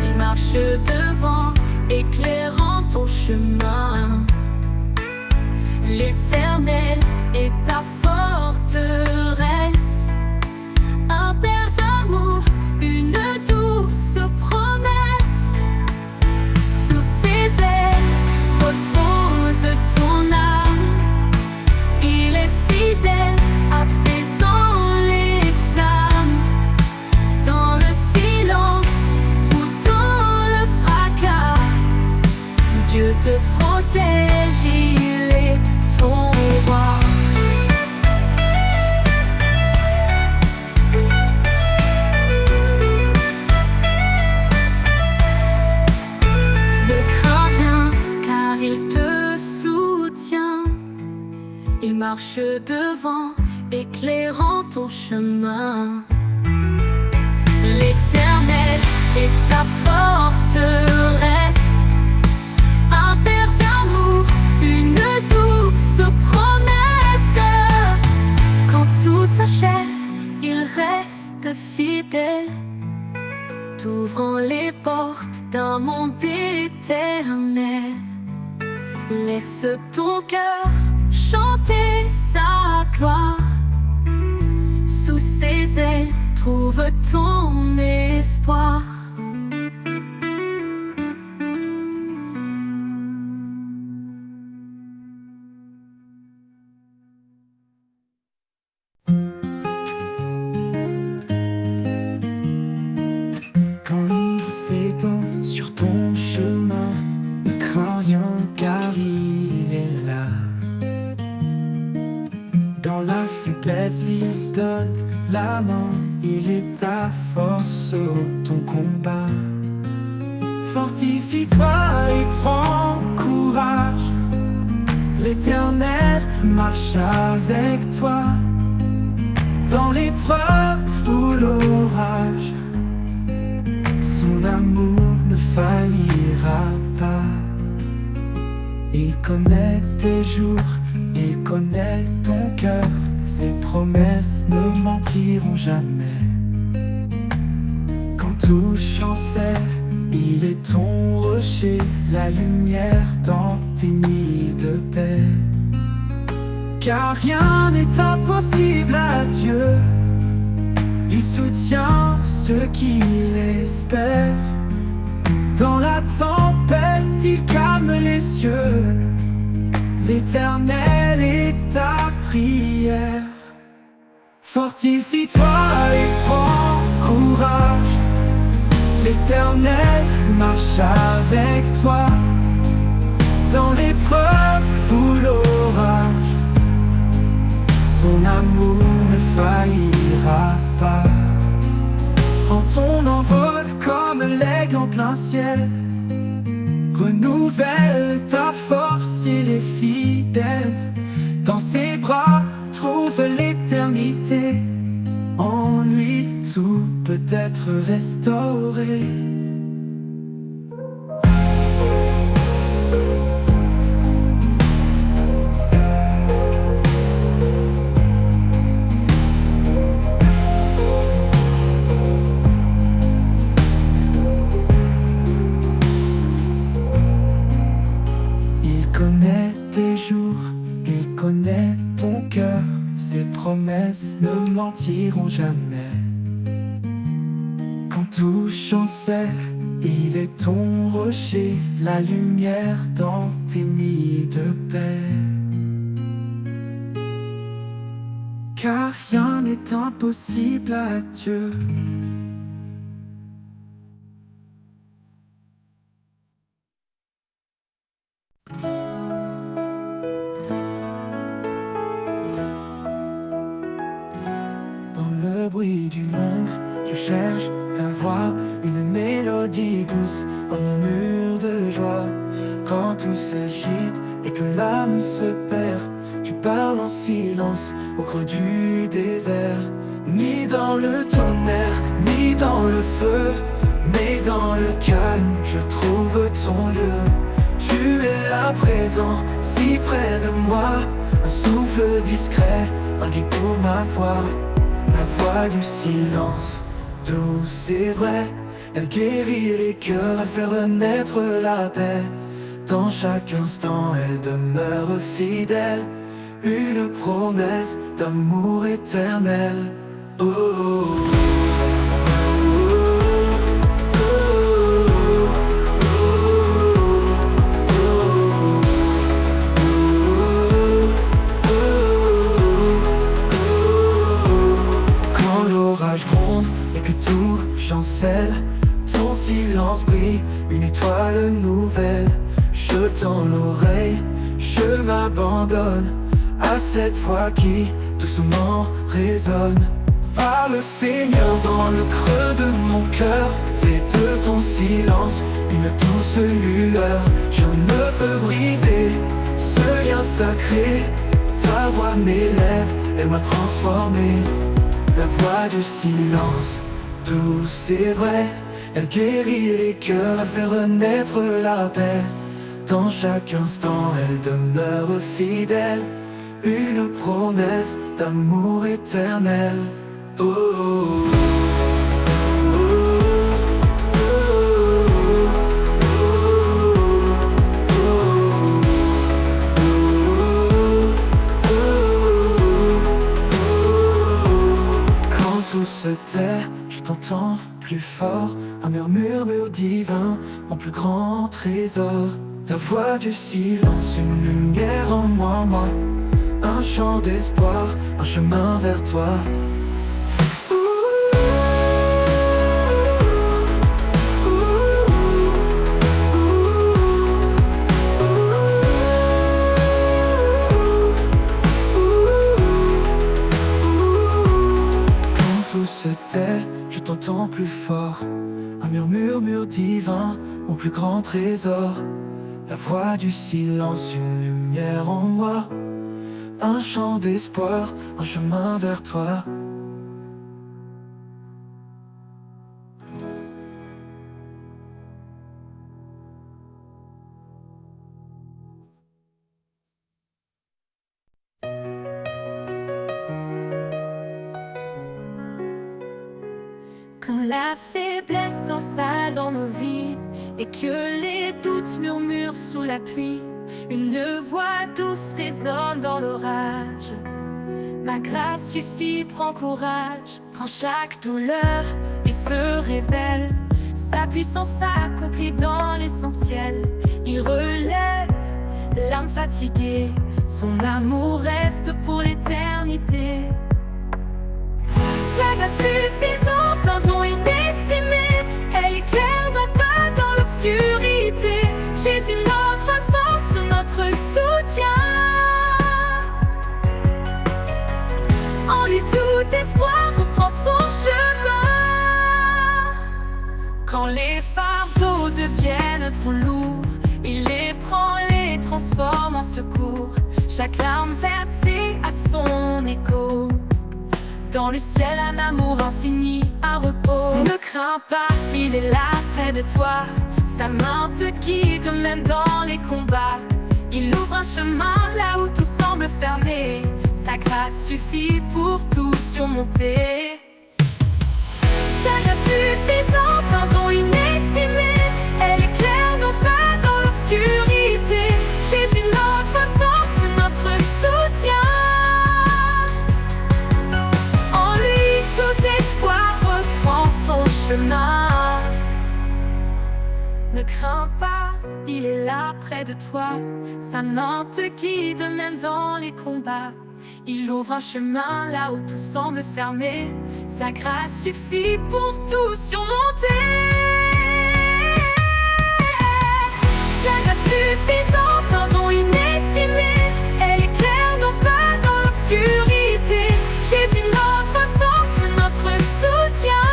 Il marche devant, éclairant ton chemin. L'Éternel est ta forteresse, un père d'amour, une douce promesse. Sous ses ailes repose ton âme. Il est fidèle, apaisant les flammes. Dans le silence ou dans le fracas, Dieu te protège, il est ton roi. Ne crains rien, car il te soutient. Il marche devant, éclairant ton chemin. L'Éternel est ta forteresse, un père d'amour, une douce promesse. Quand tout s'achève, il reste fidèle, t'ouvrant les portes d'un monde éternel. Laisse ton cœur chanter sa gloire. Sous ses ailes, trouve ton espoir. Quand il s'étend sur ton chemin, ne crains rien, car il est là. Dans la faiblesse, il donne la main. Il est ta force au ton combat. Fortifie-toi et prends courage. L'Éternel marche avec toi. Dans l'épreuve ou l'orage, son amour ne faillira pas. Il connaît tes jours, il connaît ton cœur. Ses promesses ne mentiront jamais. Quand tout chancelle, il est ton rocher, la lumière dans tes nuits de paix. Car rien n'est impossible à Dieu. Il soutient ceux qui l'espèrent. Dans la tempête, cieux. L'Éternel est ta prière. Fortifie-toi et prends courage. L'Éternel marche avec toi dans l'épreuve ou l'orage. Son amour ne faillira pas. Prends ton envol comme l'aigle en plein ciel. Renouvelle ta force, il est fidèle. Dans ses bras, trouve l'éternité. En lui, tout peut être restauré. Il connaît tes jours, il connaît ton cœur. Ses promesses ne mentiront jamais. Quand tout chancelle, il est ton rocher, la lumière dans tes nuits de paix. Car rien n'est impossible à Dieu. Le bruit du monde, je cherche ta voix, une mélodie douce, un murmure de joie. Quand tout s'agite et que l'âme se perd, tu parles en silence au creux du désert. Ni dans le tonnerre, ni dans le feu, mais dans le calme, je trouve ton lieu. Tu es là présent, si près de moi, un souffle discret, un guide pour ma foi. La voix du silence, douce et vraie, elle guérit les cœurs, elle fait renaître la paix. Dans chaque instant, elle demeure fidèle, une promesse d'amour éternel. Oh, oh, oh. Chancelle, ton silence brille, une étoile nouvelle. Je tends l'oreille, je m'abandonne à cette voix qui doucement résonne. Parle Seigneur dans le creux de mon cœur, fais de ton silence une douce lueur. Je ne peux briser ce lien sacré, ta voix m'élève, elle m'a transformé. La voix du silence, douce et vraie, elle guérit les cœurs, elle fait renaître la paix. Dans chaque instant, elle demeure fidèle, une promesse d'amour éternel. Oh, oh, oh. Tout se tait, je t'entends plus fort, un murmure divin, mon plus grand trésor. La voix du silence, une lumière en moi, un chant d'espoir, un chemin vers toi. Je t'entends plus fort, un murmure divin, mon plus grand trésor. La voix du silence, une lumière en moi, un chant d'espoir, un chemin vers toi. Quand la faiblesse s'installe dans nos vies et que les doutes murmurent sous la pluie, une voix douce résonne dans l'orage. Ma grâce suffit, prends courage. Quand chaque douleur lui se révèle, sa puissance s'accomplit dans l'essentiel. Il relève âme fatiguée, son amour reste pour l'éternité. Sa grâce suffisante, un don inestimé, elle éclaire nos pas dans l'obscurité. Jésus, notre force, notre soutien. En lui tout espoir reprend son chemin. Quand les fardeaux deviennent trop lourds, il les prend, les transforme en secours. Chaque larme versée a son écho. Dans le ciel, un amour infini, un repos. Ne crains pas, il est là près de toi. Sa main te guide même dans les combats. Il ouvre un chemin là où tout semble fermé. Sa grâce suffit pour tout surmonter. Sa grâce suffisante, un don inestimé, elle éclaire nos pas dans l'obscurité. Jésus, notre force, notre soutien. En lui, tout espoir reprend son chemin. Ne crains pas, il est là près de toi. Sa main te guide même dans les combats. Il ouvre un chemin là où tout semble fermé. Sa grâce suffit pour tout surmonter. Sa grâce suffisante, un don inestimé, elle éclaire nos pas dans l'obscurité. Jésus, notre force, notre soutien.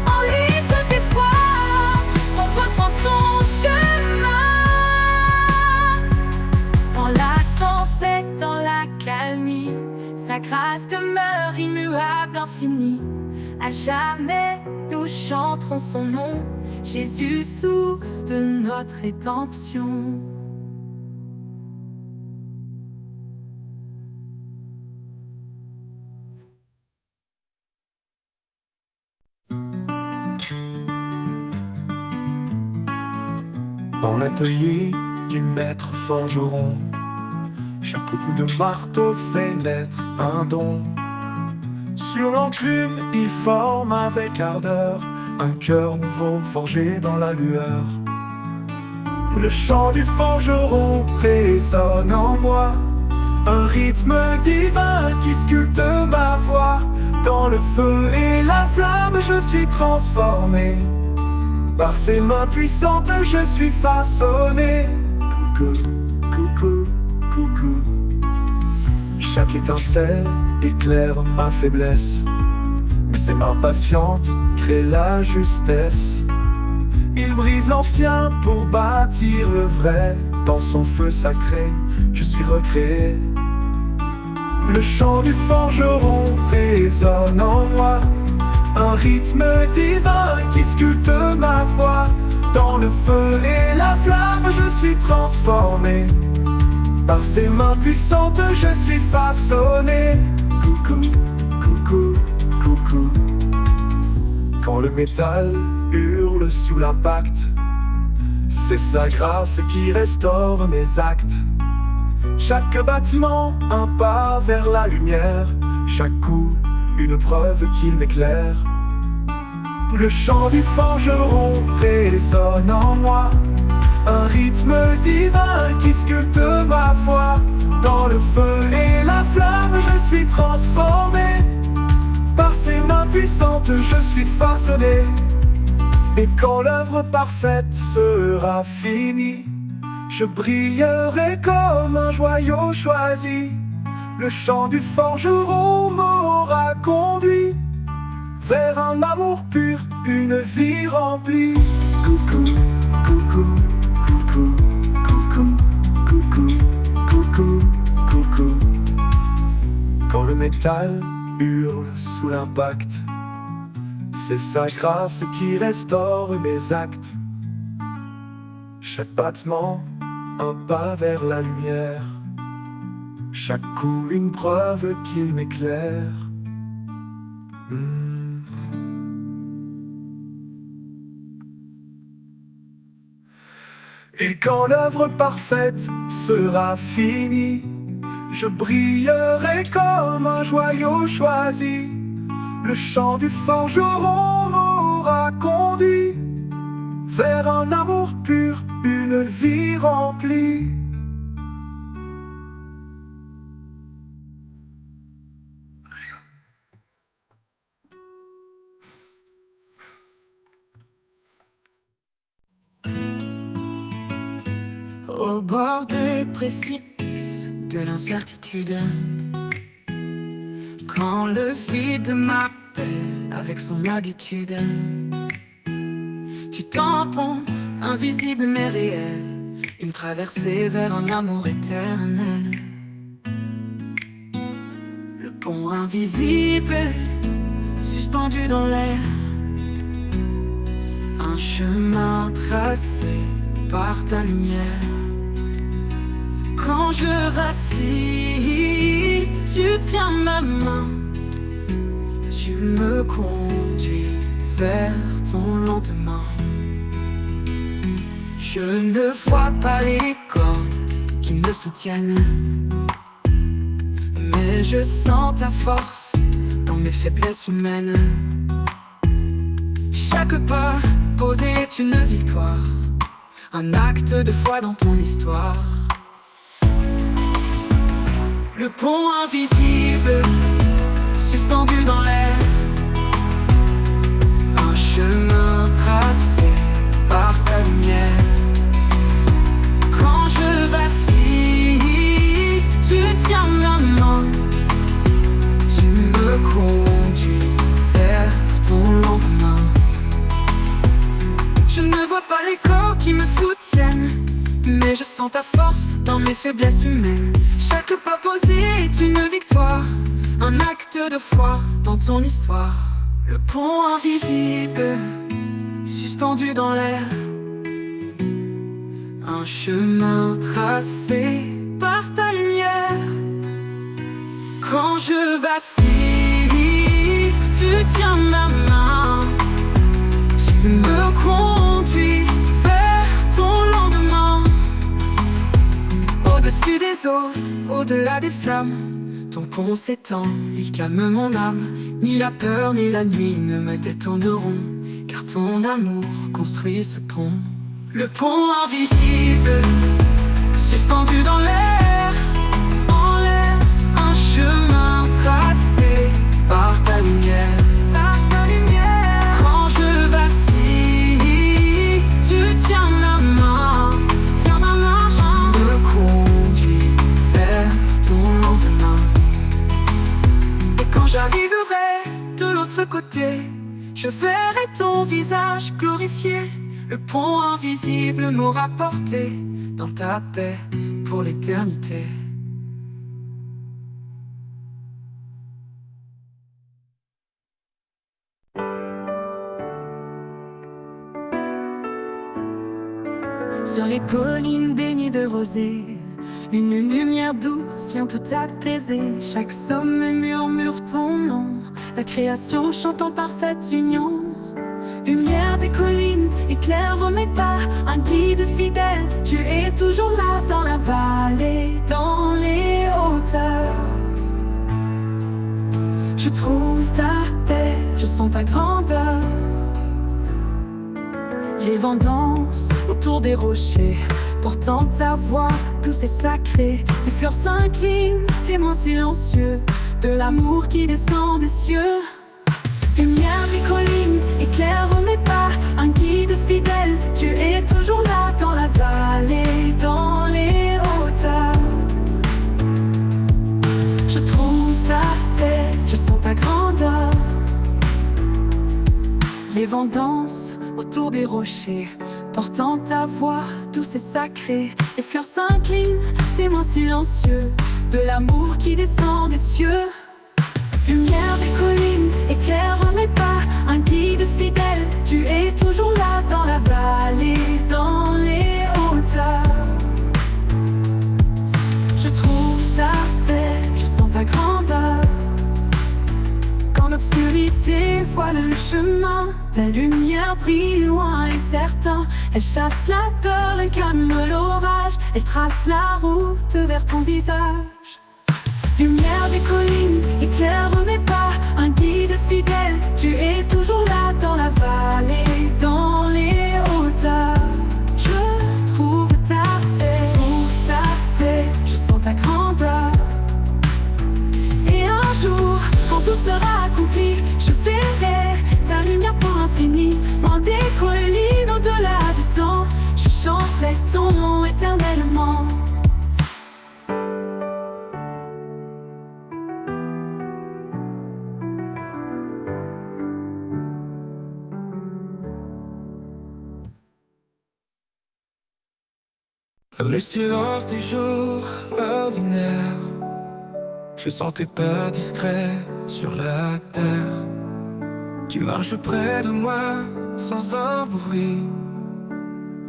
En lui tout espoir, on reprend son chemin. Dans la tempête, dans la calmie, sa grâce demeure immuable, infinie. À jamais nous chanterons son nom, Jésus, source de notre rédemption. Dans l'atelier du maître forgeron, chaque coup de marteau fait naître un don. Sur l'enclume, il forme avec ardeur un cœur nouveau forgé dans la lueur. Le chant du forgeron résonne en moi, un rythme divin qui sculpte ma voix. Dans le feu et la flamme, je suis transformé. Par ses mains puissantes, je suis façonné. Coucou, coucou, coucou. Chaque étincelle éclaire ma faiblesse, mais ses mains patientes créent la justesse. Il brise l'ancien pour bâtir le vrai. Dans son feu sacré, je suis recréé. Le chant du forgeron résonne en moi, un rythme divin qui sculpte ma voix. Dans le feu et la flamme, je suis transformé. Par ses mains puissantes, je suis façonné. Coucou, coucou, coucou. Quand le métal hurle sous l'impact, c'est sa grâce qui restaure mes actes. Chaque battement, un pas vers la lumière. Chaque coup, une preuve qu'il m'éclaire. Le chant du forgeron résonne en moi, un rythme divin qui sculpte ma foi. Dans le feu et la flamme, je suis transformé. Par ses mains puissantes, je suis façonné. Et quand l'œuvre parfaite sera finie, je brillerai comme un joyau choisi. Le chant du forgeron m'aura conduit vers un amour pur, une vie remplie. Coucou, coucou, coucou, coucou, coucou, coucou, coucou. Quand le métal hurle sous l'impact, c'est sa grâce qui restaure mes actes. Chaque battement, un pas vers la lumière. Chaque coup, une preuve qu'il m'éclaire. Et quand l'œuvre parfaite sera finie, je brillerai comme un joyau choisi. Le chant du forgeron m'aura conduit vers un amour pur, une vie remplie. Au bord des précipices de l'incertitude, quand le vide m'appelle avec son habitude, tu tampons, invisible mais réel, une traversée vers un amour éternel. Le pont invisible, suspendu dans l'air, un chemin tracé par ta lumière. Quand je vacille, tu tiens ma main, tu me conduis vers ton lendemain. Je ne vois pas les cordes qui me soutiennent, mais je sens ta force dans mes faiblesses humaines. Chaque pas posé est une victoire, un acte de foi dans ton histoire. Le pont invisible, suspendu dans l'air, un chemin tracé par ta lumière. Quand je vacille, tu tiens ma main, tu me conduis vers ton lendemain. Je ne vois pas les corps qui me soutiennent, mais je sens ta force dans mes faiblesses humaines. Chaque pas posé est une victoire, un acte de foi dans ton histoire. Le pont invisible, suspendu dans l'air, un chemin tracé par ta lumière. Quand je vacille, tu tiens ma main, tu me conduis vers ton lendemain. Au-dessus des eaux, au-delà des flammes, ton pont s'étend, il calme mon âme. Ni la peur ni la nuit ne me détourneront, car ton amour construit ce pont. Le pont invisible, suspendu dans l'air, en l'air, un chemin tracé par ta lumière. Quand je vacille, tu tiens ma main, tu me conduis vers ton lendemain. Et quand j'arriverai de l'autre côté, je verrai ton visage glorifié. Le pont invisible m'aura porté dans ta paix pour l'éternité. Sur les collines baignées de rosée, une lumière douce vient tout apaiser. Chaque sommet murmure ton nom, la création chante en parfaite union. Lumière des collines, éclaire mes pas, un guide fidèle. Tu es toujours là dans la vallée, dans les hauteurs. Je trouve ta paix, je sens ta grandeur. Les vents dansent autour des rochers, portant ta voix, douce et sacrée. Les fleurs s'inclinent, témoins silencieux de l'amour qui descend des cieux. Lumière des collines, éclaire mes pas, un guide fidèle. Tu es toujours là dans la vallée, dans les hauteurs. Je trouve ta paix, je sens ta grandeur. Les vents dansent autour des rochers, portant ta voix, douce et sacrée. Les fleurs s'inclinent, témoins silencieux de l'amour qui descend des cieux. Lumière des collines, éclaire mes pas, un guide fidèle. Tu es toujours là dans la vallée, dans les hauteurs. Je trouve ta paix, je sens ta grandeur. Quand l'obscurité voile le chemin, ta lumière brille loin et certain. Elle chasse la peur, elle calme l'orage, elle trace la route vers ton visage. Lumière des collines, éclaire mes pas, un guide fidèle. Tu es toujours là dans la vallée, dans les hauteurs. Dans le silence des jours ordinaires, je sens tes pas discrets sur la terre. Tu marches près de moi sans un bruit,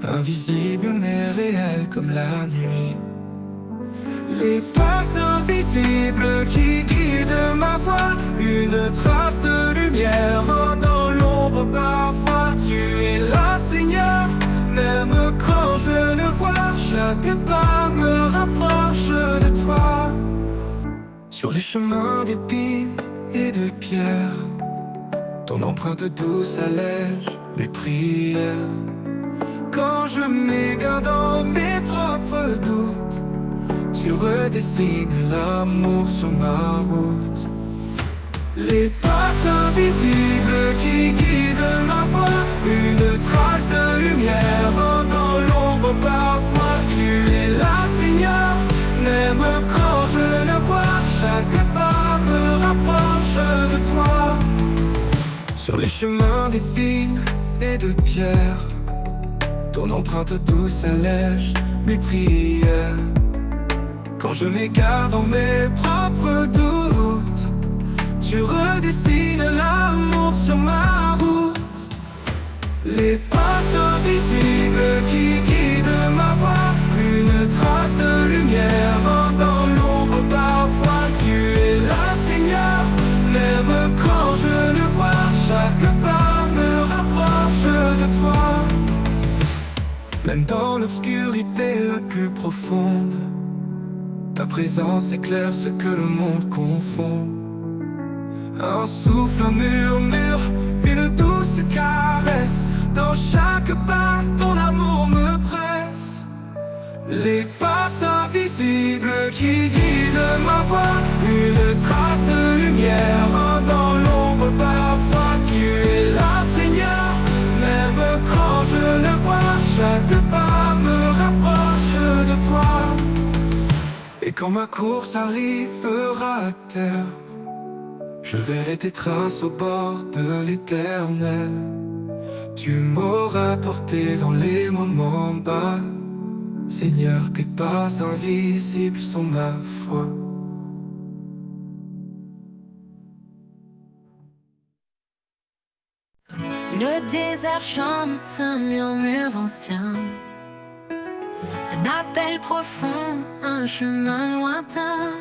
invisible mais réel comme la nuit. Les pas invisibles qui guident ma voix, une trace de lumière dans l'ombre parfois. Tu es là, Seigneur, même quand je ne vois. Chaque pas me rapproche de toi. Sur les chemins d'épines et de pierres, ton empreinte douce allège mes prières. Quand je m'égare dans mes propres doutes, tu redessines l'amour sur ma route. Les pas invisibles qui guident ma voix, une trace de lumière dans l'ombre parfois. Tu es là, Seigneur, même quand je ne vois. Chaque pas me rapproche de toi. Sur les chemins d'épines et de pierres, ton empreinte douce allège mes prières. Quand je m'égare dans mes propres doutes, tu redessines l'amour sur ma route. Les pas invisibles qui guident ma voix, une trace de lumière dans l'ombre parfois. Tu es là, Seigneur, même quand je ne vois. Chaque pas me rapproche de toi. Même dans l'obscurité la plus profonde, ta présence éclaire ce que le monde confond. Un souffle, un murmure, une douce caresse. Dans chaque pas, ton amour me presse. Les pas invisibles qui guident ma voix, une trace de lumière dans l'ombre parfois. Tu es là, Seigneur, même quand je ne vois. Chaque pas me rapproche de toi. Et quand ma course arrivera à terre, je verrai tes traces au bord de l'éternel. Tu m'auras porté dans les moments bas. Seigneur, tes pas invisibles sont ma foi. Le désert chante un murmure ancien, un appel profond, un chemin lointain.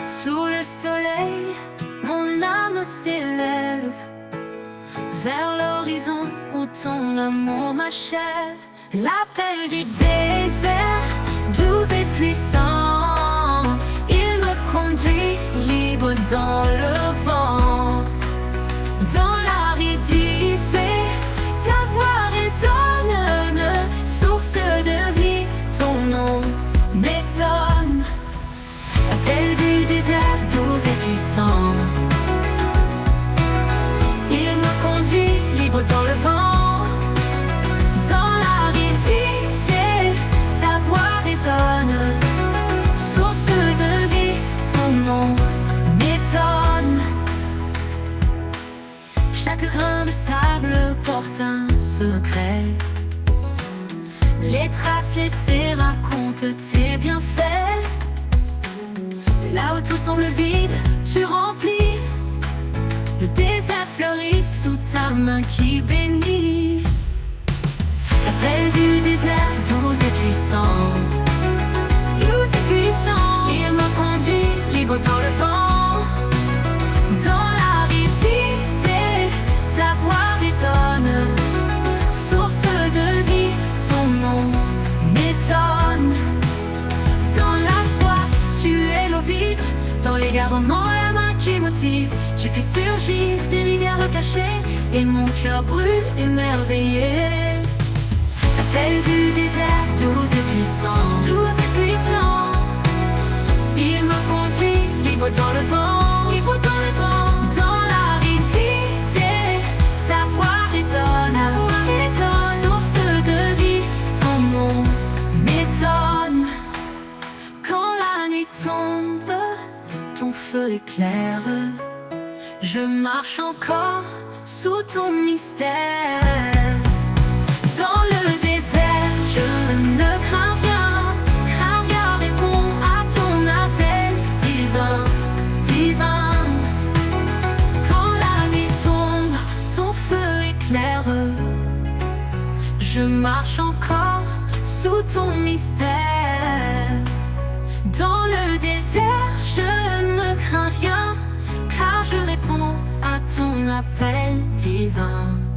Sous le soleil, mon âme s'élève vers l'horizon où ton amour m'achève. L'appel du désert, doux et puissant, il me conduit libre dans le vent. Dans l'aridité, ta voix résonne, source de vie, ton nom m'étonne. L'appel du désert, doux et puissant, il me conduit libre dans le vent. Dans l'aridité, ta voix résonne, source de vie, ton nom m'étonne. Chaque grain de sable porte un secret. Les traces laissées racontent tes bienfaits. Là où tout semble vide, tu remplis. Le désert fleurit sous ta main qui bénit. L'appel du désert, doux et puissant, il me conduit libre dans le vent. Dans l'aridité, ta voix résonne, source de vie, ton nom m'étonne. Dans la soif, tu es l'eau vive, dans l'égarement, la main qui motive. Tu fais surgir des rivières cachées, et mon cœur brûle émerveillé. L'appel du désert, doux et puissant, il me conduit libre dans le vent, libre dans le vent. Dans l'aridité, ta voix résonne, source de vie, ton nom m'étonne. Quand la nuit tombe, ton feu éclaire, je marche encore sous ton mystère. Dans le désert, je ne crains marche encore sous ton mystère. Dans le désert, je ne crains rien, car je réponds à ton appel divin.